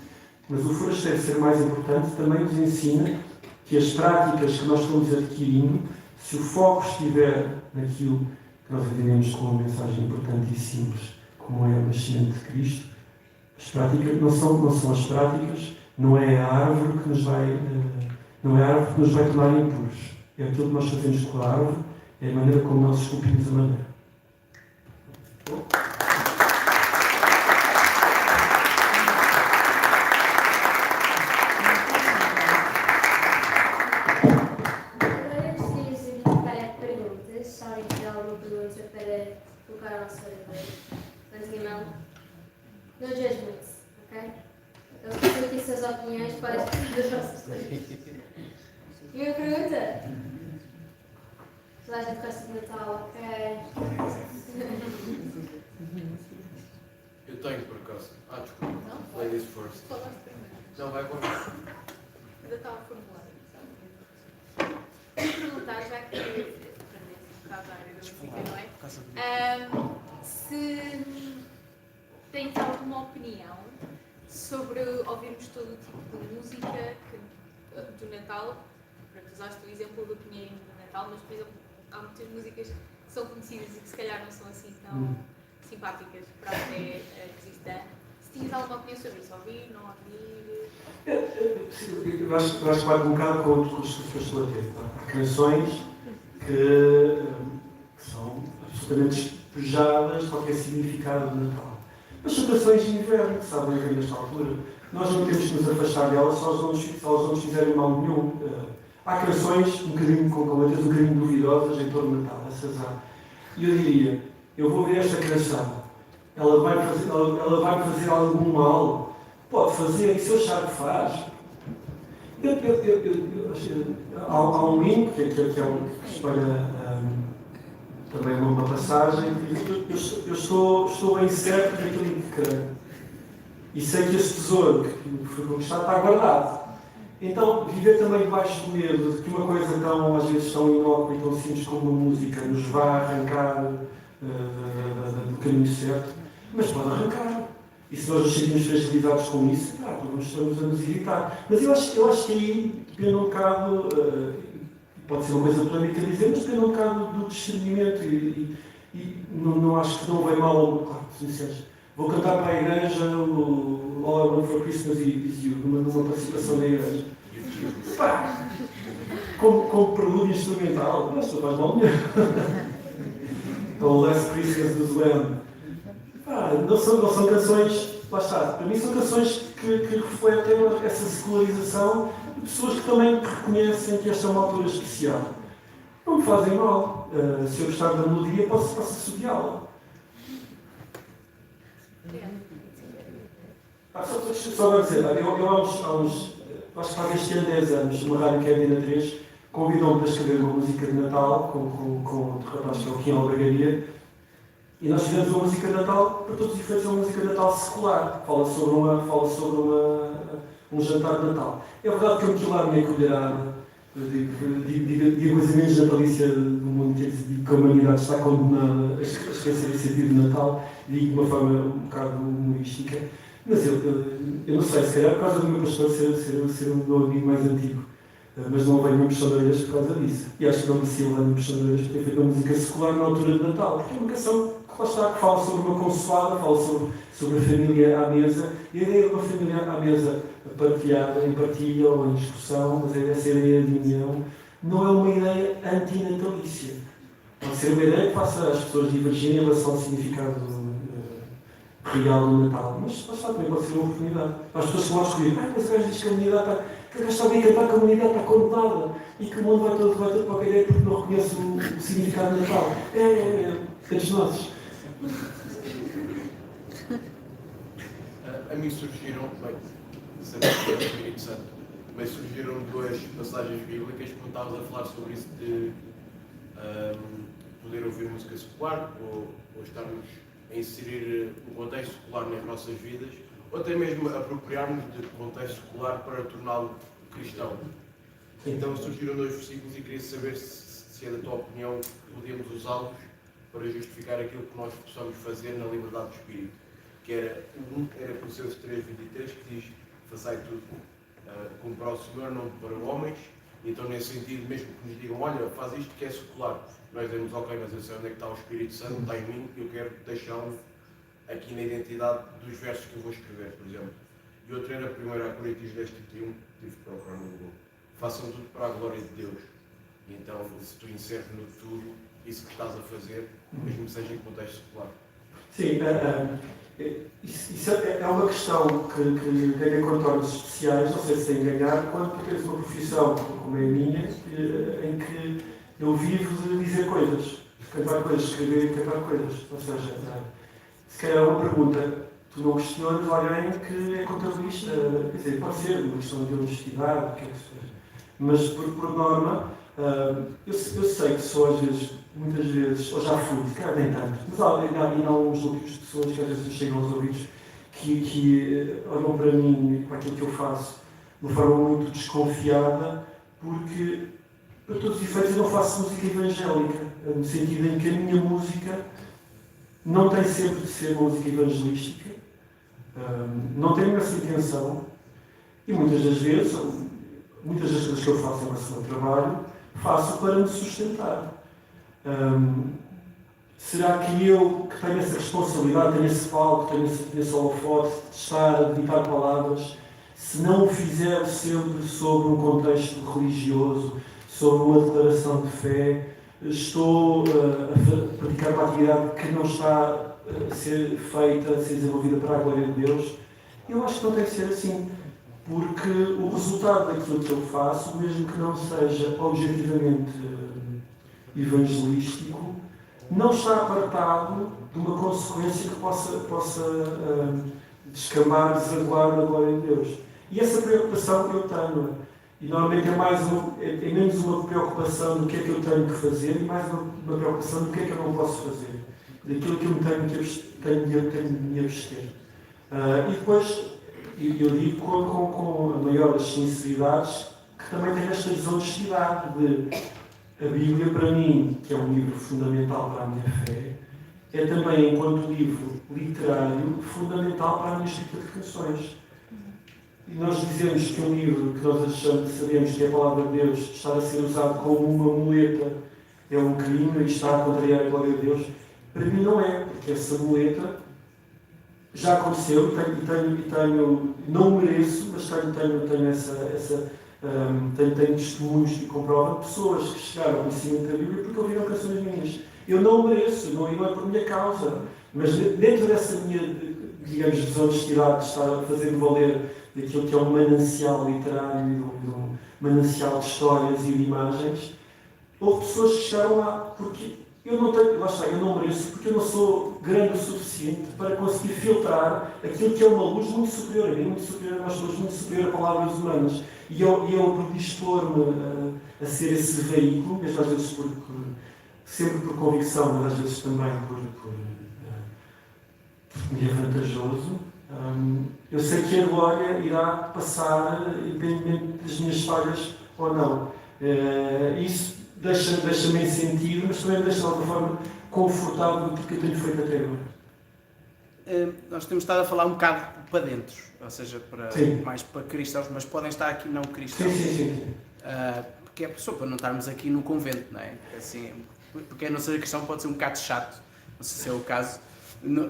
Mas o forasteiro ser mais importante também nos ensina que as práticas que nós estamos adquirindo, se o foco estiver naquilo que nós entendemos como uma mensagem importante e simples, como é o nascimento de Cristo, as práticas não são as práticas, não é a árvore que nos vai tornar impuros. É aquilo que nós fazemos com a árvore, é a maneira como nós esculpimos a madeira. No judgments, ok? Ele tem aqui suas opiniões para as vossas coisas. E uma pergunta? Toda a gente gosta de Natal, ok? Eu tenho, por acaso. Desculpa. Não? Ladies first. Falaste primeiro. Não, vai agora. Ainda estava a formular. Queria perguntar, já que aprendeste um bocado da área da música, não é? Se tens alguma opinião sobre ouvirmos todo o tipo de música do Natal. Pronto, usaste o exemplo do Pinheirinho do Natal, mas, por exemplo, há muitas músicas que são conhecidas e que se calhar não são assim tão simpáticas para a fé cristã. Se tinhas alguma opinião sobre isso, ouvir, não ouvir? Eu acho que vai um bocado com o discurso que eu estou a ter. Há canções que são absolutamente despejadas de qualquer significado de Natal. Mas são canções de inverno, que sabem a nesta altura. Nós não temos que nos afastar delas se elas não nos fizerem mal nenhum. Há canções um bocadinho duvidosas em torno do Natal, essas há. E eu diria, eu vou ver esta canção, ela vai fazer algum mal? Pode fazer, e se eu achar que faz? Há um hino que espalha também uma passagem que diz, eu estou bem certo daquilo que creio. E sei que esse tesouro que foi conquistado está guardado. Então, viver também debaixo do medo de que uma coisa tão, às vezes, tão inócua e tão simples como uma música nos vá arrancar do caminho certo, mas pode arrancar. E se nós nos sentimos fragilizados com isso, estamos a nos irritar. Mas eu acho que aí depende um bocado, pode ser uma coisa polémica a dizer, mas depende um bocado do discernimento e não acho que não vem mal, claro, sinceros. Vou cantar para a igreja o All I Want for Christmas Is You, numa participação da igreja. Pá! Como prelúdio instrumental, não faz mal nenhum. Ou Last Christmas do Slam. Não são canções, lá está, para mim são canções que refletem essa secularização de pessoas que também reconhecem que esta é uma altura especial. Não me fazem mal. Se eu gostar da melodia, posso associá-la. Só para dizer, eu há uns, acho que faz este ano 10 anos, numa rádio que é a Dina 3, convidou-me para escrever uma música de Natal com o rapaz que é o Kim Albergaria, e nós fizemos uma música de Natal, para todos os efeitos, uma música de Natal secular, fala sobre um jantar de Natal. É verdade que eu meti lá a minha colherada, digo a coisa menos natalícia do mundo, digo que a humanidade está condenada a esquecer esse sentido de Natal, digo de uma forma um bocado humorística, mas eu não sei, se calhar por causa do meu pastor ser o meu amigo mais antigo, mas não venho me puxar de orelhas por causa disso. E acho que não merecia levar-me puxar de orelhas por ter feito uma música secular na altura de Natal, porque é uma canção que lá está, que fala sobre uma consoada, fala sobre a família à mesa, e a ideia de uma família à mesa partilhada, em partilha ou em discussão, mas essa ideia de união, não é uma ideia antinatalícia. Pode ser uma ideia que faça as pessoas divergirem em relação ao significado real do Natal, mas lá está, também pode ser uma oportunidade. As pessoas que vão escolher, mas o gajo diz que a humanidade está bem cantar que a humanidade está condenada e que o mundo vai todo para a ideia porque não reconhece o significado do Natal. É dos nossos. A mim surgiram, sempre que é o Espírito Santo, mas surgiram duas passagens bíblicas que estavas a falar sobre isso de poder ouvir música secular ou estarmos a inserir o contexto secular nas nossas vidas, ou até mesmo apropriarmos de contexto secular para torná-lo cristão. Então surgiram dois versículos e queria saber se é da tua opinião podemos usá-los para justificar aquilo que nós possamos fazer na liberdade do Espírito. Que era Colossenses 3:23, que diz: façai tudo como para o Senhor, não para homens. Então, nesse sentido, mesmo que nos digam, olha, faz isto que é secular, nós dizemos, ok, mas eu sei onde é que está o Espírito Santo, está em mim, eu quero deixá-lo aqui na identidade dos versos que eu vou escrever, por exemplo. E outro era 1 Coríntios 10:31, tive que procurar no Google. Façam tudo para a glória de Deus. E então, se tu inseres no tudo isso que estás a fazer, mesmo que seja em contexto secular. Sim, isso é uma questão que ganha contornos especiais, não sei se tem ganhar, quando tens uma profissão como é a minha, em que eu vivo de dizer coisas, de cantar coisas, escrever e cantar coisas. Ou seja, se calhar é uma pergunta, Tu não questionas alguém que é contabilista, quer dizer, pode ser uma questão de honestidade, o que é que seja. Mas, por norma, eu sei que só às vezes, muitas vezes, ou já fui, se calhar nem tanto, mas há alguns grupos de pessoas que às vezes chegam aos ouvidos que olham para mim e para aquilo que eu faço de uma forma muito desconfiada, porque, para todos os efeitos, eu não faço música evangélica, no sentido em que a minha música não tem sempre de ser música evangelística, não tenho essa intenção, e muitas das coisas que eu faço em relação ao trabalho, faço para me sustentar. Será que eu, que tenho essa responsabilidade, tenho esse palco, tenho esse holofote de estar a dedicar palavras, se não o fizer sempre sobre um contexto religioso, sobre uma declaração de fé, estou a praticar uma atividade que não está a ser feita, a ser desenvolvida para a glória de Deus? Eu acho que não tem que ser assim, porque o resultado daquilo que eu faço, mesmo que não seja objetivamente evangelístico, não está apartado de uma consequência que possa descambar, desaguar na glória de Deus. E essa preocupação eu tenho. E normalmente é menos uma preocupação do que é que eu tenho que fazer e mais uma preocupação do que é que eu não posso fazer. Daquilo que eu tenho de me abster. E depois, eu digo com a maior das sinceridades, que também tenho esta desonestidade de a Bíblia, para mim, que é um livro fundamental para a minha fé, é também, enquanto livro literário, fundamental para a minha escrita de canções. E nós dizemos que um livro que nós sabemos que é a palavra de Deus, está a ser usado como uma muleta, é um crime e está a contrariar a glória de Deus. Para mim não é, porque essa muleta já aconteceu e tenho não mereço, mas tenho testemunhos que comprovam pessoas que chegaram ao conhecimento da Bíblia porque ouviram canções minhas. Eu não mereço, não é por minha causa, mas dentro dessa minha, digamos, desonestidade de estar a fazer valer daquilo que é um manancial literário e um manancial de histórias e de imagens, houve pessoas que chegaram lá porque eu não tenho, lá está, eu não mereço, porque eu não sou grande o suficiente para conseguir filtrar aquilo que é uma luz muito superior a mim, muito superior a nós todos, muito superior a palavras humanas. E eu predispor-me a ser esse veículo, mesmo às vezes sempre por convicção, mas às vezes também porque me é vantajoso. Eu sei que a glória irá passar, independentemente das minhas falhas ou não. Isso deixa-me em sentido, mas também me deixa de alguma forma confortável do que eu tenho feito até agora. Nós temos estado a falar um bocado para dentro, ou seja, Sim. mais para cristãos, mas podem estar aqui não cristãos. Sim. Porque é só para não estarmos aqui no convento, não é? Assim, porque a não ser cristão pode ser um bocado chato, não sei se é o caso,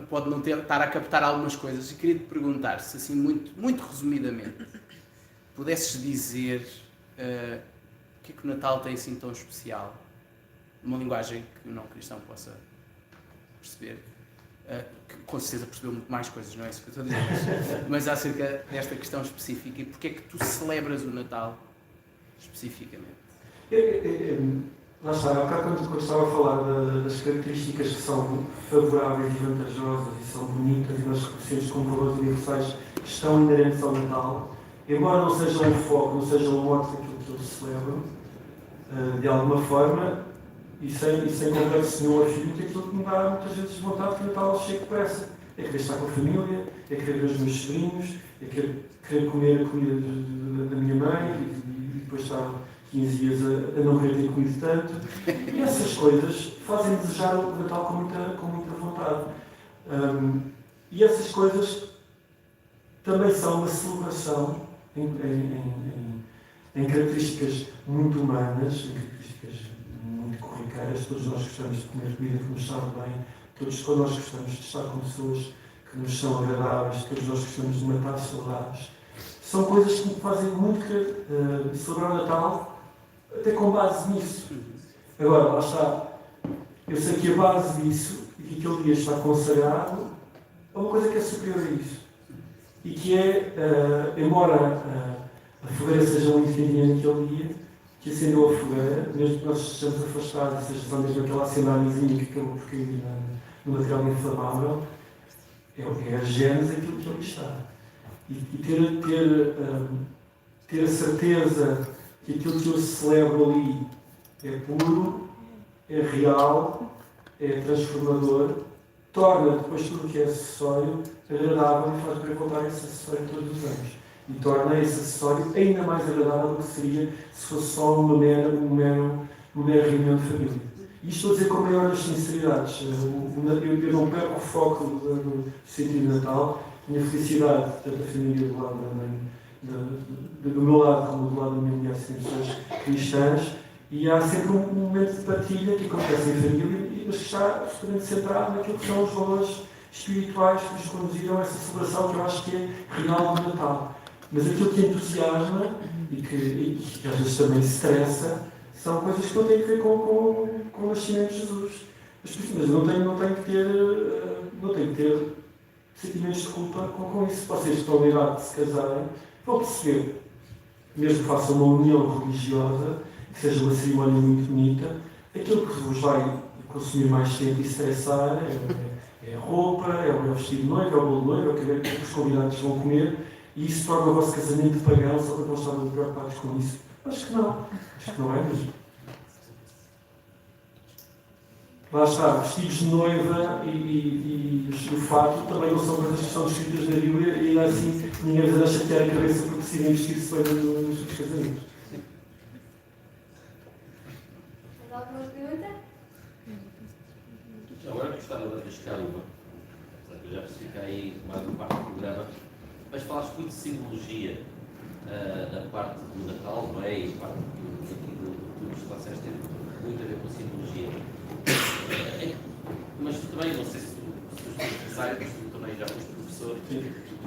pode não estar a captar algumas coisas. E queria te perguntar se, assim, muito resumidamente, pudesses dizer o que é que o Natal tem assim tão especial, numa linguagem que o não cristão possa perceber. Que com certeza percebeu muito mais coisas, não é isso que eu estou a dizer, mas acerca desta questão específica, e porque é que tu celebras o Natal especificamente? Lá está, há bocado quando estava a falar das características que são favoráveis e vantajosas e são bonitas e nós reconhecemos como valores universais que estão inerentes ao Natal, embora não seja um foco, não seja um mote daquilo que eles celebram, de alguma forma, e sem complexo nenhum afirmo, que aquilo que me dá muitas vezes vontade que o Natal chegue depressa. É querer estar com a família, é querer ver os meus sobrinhos, é querer comer a comida da minha mãe e depois estar 15 dias a não querer ter comido tanto. E essas coisas fazem desejar o Natal com muita vontade. E essas coisas também são uma celebração em características muito humanas, em características muito corriqueiras. Todos nós gostamos de comer comida que nos sabe bem, todos nós gostamos de estar com pessoas que nos são agradáveis, todos nós gostamos de matar saudades. São coisas que me fazem muito celebrar o Natal, até com base nisso. Agora, lá está, eu sei que a base disso, e que aquele dia está consagrado, é uma coisa que é superior a isso. E que é, embora a fogueira seja muito quentinha naquele dia, que acendeu a fogueira, mesmo que nós estejamos afastados, seja só mesmo aquela acendarezinha que acabou por cair no material inflamável, É a gênese daquilo que ali está. E ter a certeza que aquilo que eu celebro ali é puro, é real, é transformador, torna depois tudo o que é acessório agradável e faz para voltar esse acessório todos os anos. E torna esse acessório ainda mais agradável do que seria se fosse só uma mera reunião de família. E isto estou a dizer com a maior das sinceridades. Eu não perco o foco do sentido de Natal. Minha felicidade, tanto a família do lado da mãe, do meu lado como do lado da minha mulher, são pessoas cristãs. E há sempre um momento de partilha que acontece em família, mas que está absolutamente centrado naquilo que são os valores espirituais que nos conduziram a essa celebração que eu acho que é real do Natal. Mas aquilo que entusiasma e que às vezes também estressa são coisas que não têm a ver com o nascimento de Jesus. Mas não tenho que ter sentimentos de culpa com isso. Vocês estão na idade de se casarem, vão perceber, mesmo que façam uma união religiosa, que seja uma cerimónia muito bonita, aquilo que vos vai consumir mais tempo e estressar é a roupa, é o vestido de noiva, é o bolo de noiva, é o que os convidados vão comer, e isso torna o vosso casamento pagão só para não estarem preocupados com isso. Acho que não é mesmo. Lá está, vestidos de noiva e o fato também não são coisas que são descritas na Bíblia e assim ninguém vos deixa chatear a cabeça porque decidem vestir-se bem nos seus casamentos. Mais alguma pergunta? Agora gostava de arriscar uma, eu já percebi que há aí mais uma parte do programa, mas falaste muito de simbologia da parte do Natal, não é? E a parte do que tu disseste tem muito a ver com simbologia. Mas tu também, não sei se tu és empresário, mas tu também já foste professor,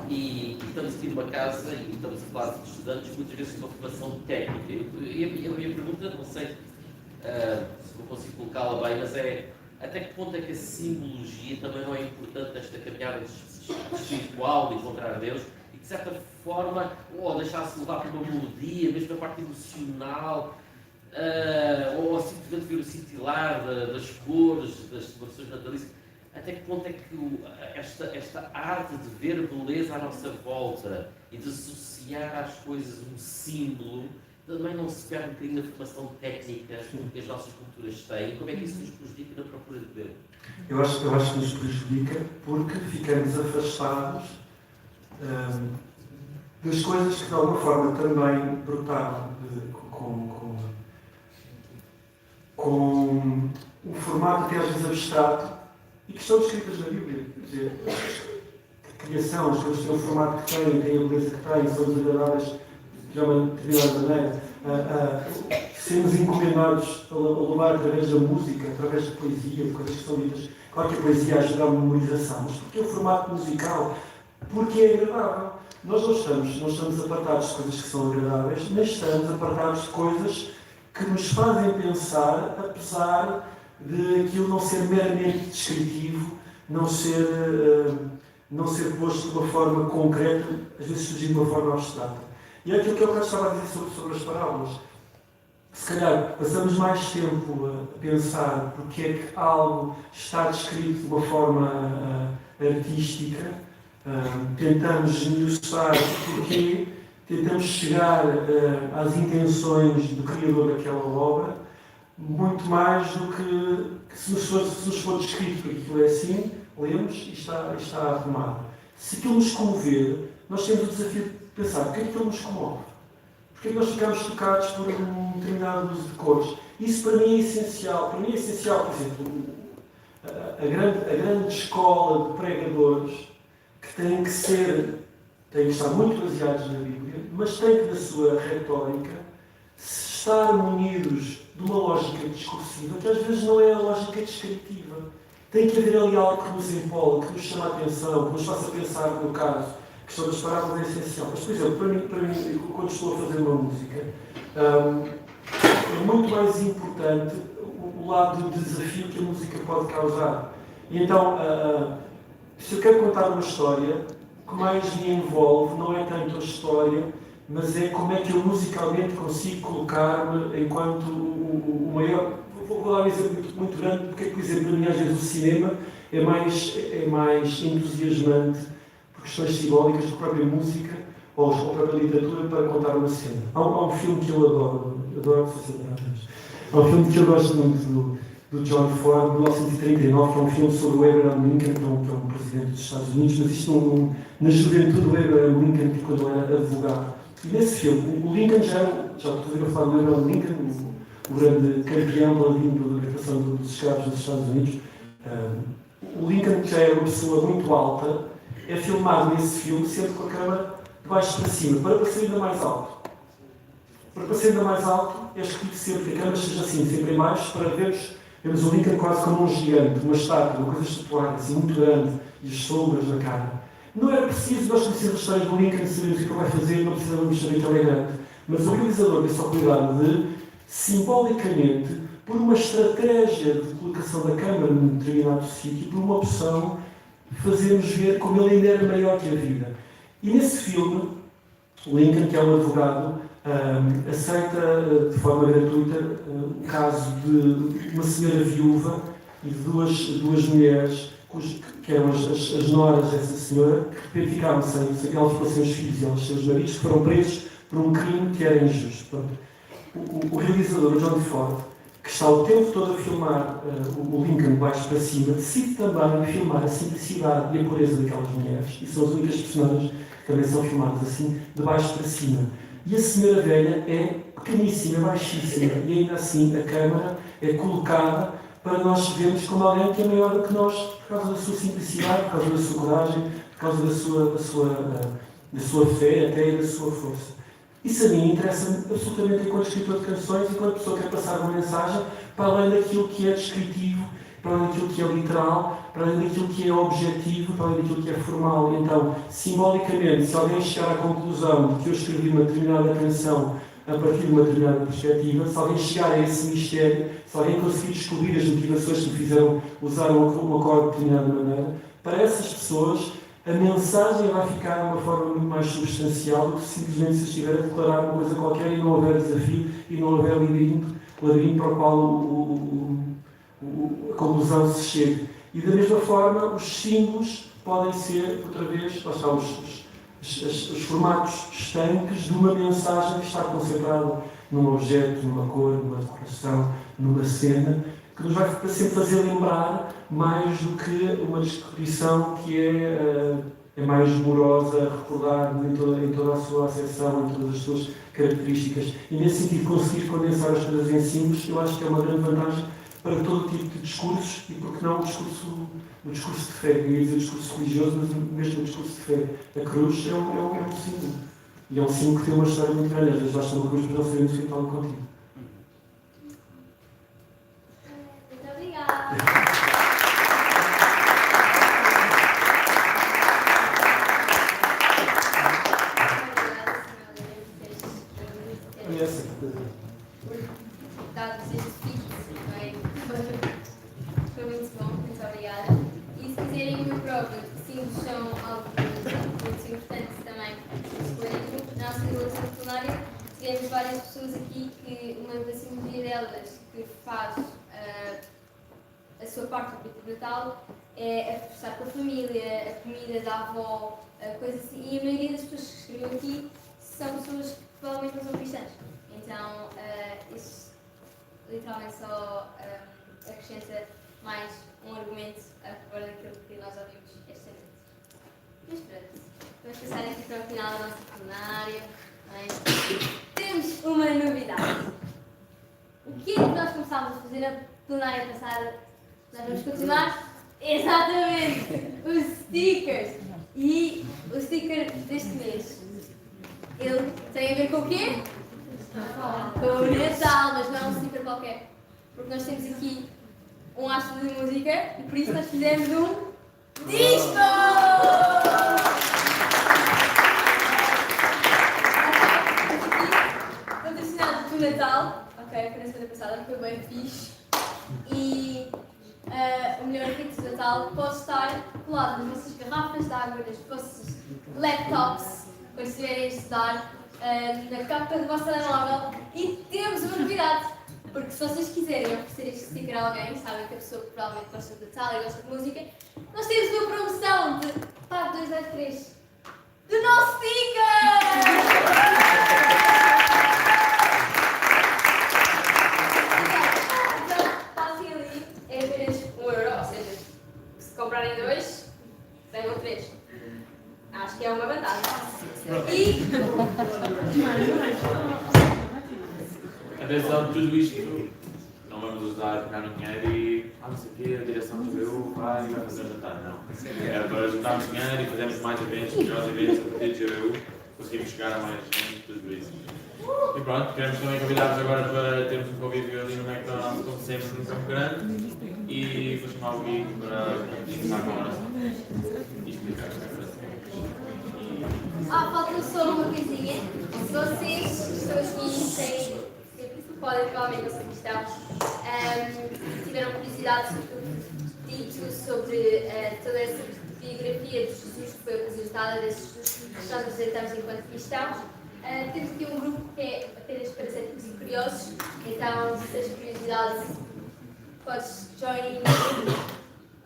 e estamos aqui numa casa e estamos a falar de estudantes, muitas vezes com uma formação técnica. E a minha pergunta, não sei se eu consigo colocá-la bem, mas é até que ponto é que a simbologia também não é importante nesta caminhada espiritual de encontrar Deus e de certa forma, ou deixar-se levar por uma melodia, mesmo a parte emocional, ou simplesmente ver o cintilar das cores, das celebrações natalícias. Até que ponto é que esta arte de ver beleza à nossa volta e de associar às coisas um símbolo também não se perde um bocadinho na formação técnica que as nossas culturas têm? Como é que isso nos prejudica na procura de Deus? Eu acho que nos prejudica porque ficamos afastados das coisas que de alguma forma também brotaram com um formato até às vezes abstrato e que estão descritas na Bíblia. Quer dizer, a criação, as coisas têm o formato que têm a beleza que têm, são desagradáveis de uma determinada maneira. Sermos encomendados a levar através da música, através da poesia, de coisas que são ditas. Claro que a poesia ajuda a memorização, mas porque é o formato musical, porque é agradável. Nós não estamos apartados de coisas que são agradáveis, mas estamos apartados de coisas que nos fazem pensar, apesar de aquilo não ser meramente descritivo, não ser posto de uma forma concreta, às vezes surgir de uma forma abstrata. E é aquilo que eu estava a dizer sobre as parábolas. Se calhar passamos mais tempo a pensar porque é que algo está descrito de uma forma artística, tentamos esmiuçar porque tentamos chegar às intenções do criador daquela obra, muito mais do que se nos for descrito, porque aquilo é assim, lemos e está arrumado. Se aquilo nos comover, nós temos o desafio de pensar, o que é que aquilo nos comove? Porque é que nós ficamos tocados por um determinado uso de cores? Isso para mim é essencial. Para mim é essencial, por exemplo, a grande escola de pregadores que têm que estar muito baseados na Bíblia, mas têm que, na sua retórica, estar munidos de uma lógica discursiva que às vezes não é a lógica descritiva. Tem que haver ali algo que nos empolga, que nos chama a atenção, que nos faça pensar no caso. A questão das parábolas é essencial. Mas, por exemplo, para mim quando estou a fazer uma música, é muito mais importante o lado do desafio que a música pode causar. E então, se eu quero contar uma história, o que mais me envolve não é tanto a história, mas é como é que eu musicalmente consigo colocar-me enquanto o maior... Vou dar um exemplo muito grande, porque é que, por exemplo, às vezes o cinema é mais entusiasmante por questões simbólicas da própria música ou a própria literatura para contar uma cena. Há um filme que eu adoro sociedades. Há um filme que eu gosto muito do John Ford, de 1939, que é um filme sobre o Abraham Lincoln, que é um presidente dos Estados Unidos, mas isto na juventude do Abraham Lincoln, que quando ele era advogado. E nesse filme, o Lincoln já estou a falar do Abraham Lincoln, o grande campeão ladino da libertação dos escravos nos Estados Unidos. O Lincoln, que já era uma pessoa muito alta, é filmado nesse filme sempre com a câmera de baixo para cima, para parecer ainda mais alto. Para parecer ainda mais alto, é escolhido sempre que a câmera esteja assim, sempre em baixo, para vemos o Lincoln quase como um gigante, uma estátua, uma coisa estatuada, assim, muito grande, e as sombras na cara. Não era preciso nós conhecermos a história do Lincoln, sabemos o que ele vai fazer, não precisávamos saber que ele é grande. Mas o realizador tem só cuidado de, simbolicamente, por uma estratégia de colocação da câmara num determinado sítio, por uma opção, fazermos ver como ele ainda era maior que a vida. E nesse filme, Lincoln, que é um advogado, aceita de forma gratuita o caso de uma senhora viúva e de duas mulheres, que eram as noras dessa senhora, que de repente ficaram sem, elas ficam sem os filhos e elas sem os maridos, que foram presos por um crime que era injusto. Portanto, o realizador, John Ford, que está o tempo todo a filmar o Lincoln de baixo para cima, decide também filmar a simplicidade e a pureza daquelas mulheres, e são as únicas personagens que também são filmadas assim, de baixo para cima. E a senhora velha é pequeníssima, baixíssima, e ainda assim a câmara é colocada para nós vermos como alguém que é maior do que nós, por causa da sua simplicidade, por causa da sua coragem, por causa da sua fé até e da sua força. Isso a mim interessa-me absolutamente enquanto escritor de canções, enquanto pessoa que quer passar uma mensagem para além daquilo que é descritivo, para além daquilo que é literal, para além daquilo que é objetivo, para além daquilo que é formal. Então, simbolicamente, se alguém chegar à conclusão de que eu escrevi uma determinada canção a partir de uma determinada perspectiva, se alguém chegar a esse mistério, se alguém conseguir descobrir as motivações que me fizeram usar um acorde de determinada maneira, para essas pessoas a mensagem vai ficar de uma forma muito mais substancial do que simplesmente se estiver a declarar uma coisa qualquer e não houver desafio e não houver labirinto para o qual a conclusão se chega. E da mesma forma, os símbolos podem ser, outra vez, lá está, os formatos estanques de uma mensagem que está concentrada num objeto, numa cor, numa decoração, numa cena, que nos vai sempre fazer lembrar mais do que uma descrição que é mais demorosa, recordar em toda a sua acessão, em todas as suas características. E nesse sentido, conseguir condensar as coisas em símbolos, eu acho que é uma grande vantagem para todo tipo de discursos, e porque não o discurso de fé. Eu ia dizer o discurso religioso, mas mesmo o discurso de fé. A cruz é um símbolo. E é um símbolo que tem uma história muito grande. Às vezes basta uma cruz para não sabemos o que fala contigo. Muito obrigada. Dado que seja fixo, foi muito bom, muito obrigada. E se quiserem o meu próprio, símbolos são algo muito importante também. Na nossa relação culinária, tivemos várias pessoas aqui que uma da simbologia delas que faz a sua parte do rito de Natal é a estar com a família, a comida da avó, coisas assim. E a maioria das pessoas que escreveram aqui são pessoas que provavelmente não são cristãs. Então, isso literalmente só acrescenta mais um argumento a favor daquilo que nós ouvimos esta noite. Mas pronto, vamos passar aqui para o final da nossa culinária. Temos uma novidade. O que é que nós começámos a fazer na culinária passada? Nós vamos continuar? Exatamente! Os stickers! E o sticker deste mês, ele tem a ver com o quê? Com o Natal, mas não é um sticker qualquer. Porque nós temos aqui um astro de música e por isso nós fizemos um disco! Patrocinado do Natal, ok, foi na semana passada, foi bem fixe. E o melhor efeito de Natal pode estar colado nas vossas garrafas de água, nas vossas laptops, quando estiverem a estudar, na capa do vosso telemóvel. E temos uma novidade! Porque se vocês quiserem oferecer este sticker a alguém, sabem que a pessoa que provavelmente gosta de Natal e gosta de música, nós temos uma promoção de pague 2 a 3 do nosso sticker! Então, passem ali, é apenas €1, ou seja, se comprarem 2, levam 3. Acho que é uma vantagem. E Atenção, tudo isto não vamos usar pegar no dinheiro e não sei o quê, a direção do BU vai e vai fazer jantar, não. É para juntarmos dinheiro e fazermos mais eventos, melhores eventos a partir do BU, conseguimos chegar a mais gente, tudo isso. E pronto, queremos também convidar-vos agora para termos um convívio ali no McDonald's, como sempre, no Campo Grande, e vou chamar o Gui para começar com a oração e explicar o que é oração. falta só uma coisinha. Se vocês estão aqui podem provavelmente não ser cristãos, tiveram curiosidade sobre o título, sobre toda essa biografia de Jesus que foi apresentada, desse Jesus que nós apresentamos enquanto cristãos. Temos aqui um grupo que é apenas para céticos e curiosos, então se tens curiosidade podes join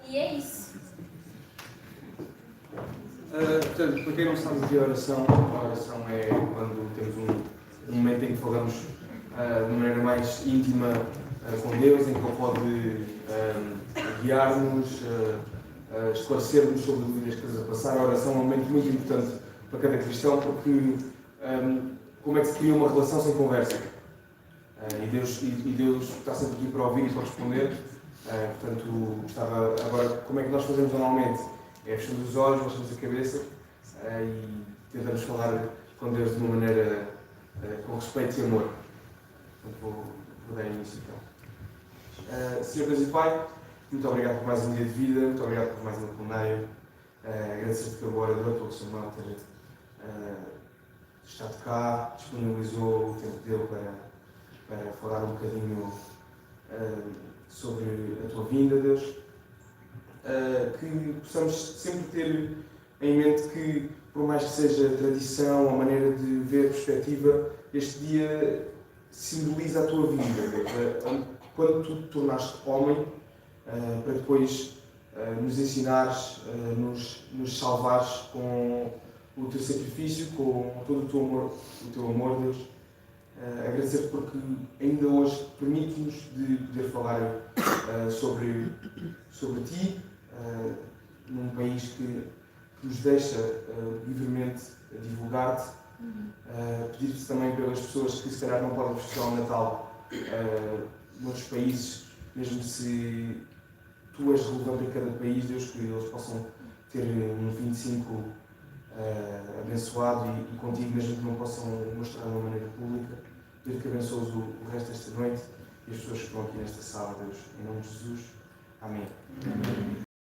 e é isso. Portanto, para quem não sabe o que é a oração é quando temos um momento em que falamos de maneira mais íntima com Deus, em que Ele pode guiar-nos, esclarecer-nos sobre dúvidas que estamos a passar. A oração é um momento muito importante para cada cristão, porque como é que se cria uma relação sem conversa? E Deus está sempre aqui para ouvir e para responder. Portanto, gostava agora, como é que nós fazemos normalmente? É fechando os olhos, baixamos a cabeça e tentamos falar com Deus de uma maneira com respeito e amor. Portanto, vou dar início então. Senhor Deus e Pai, muito obrigado por mais um dia de vida, muito obrigado por mais um plenário. Agradecer-te pelo orador, pelo Sr. Mel ter estado cá, disponibilizou o tempo dele para falar um bocadinho sobre a tua vinda, Deus. Que possamos sempre ter em mente que, por mais que seja tradição, a maneira de ver a perspectiva, este dia simboliza a tua vida. Quando tu te tornaste homem, para depois nos ensinares, nos salvares com o teu sacrifício, com todo o teu amor, Deus. Agradecer-te porque ainda hoje permite-nos de poder falar sobre ti, num país que nos deixa livremente divulgar-te. Pedir-te também pelas pessoas que se calhar não podem festejar o Natal noutros países, mesmo se tu és relevante em cada país, Deus, que eles possam ter um 25 abençoado e contigo, mesmo que não possam mostrar de uma maneira pública. Deus, que abençoes o resto desta noite e as pessoas que estão aqui nesta sala, Deus, em nome de Jesus. Amém.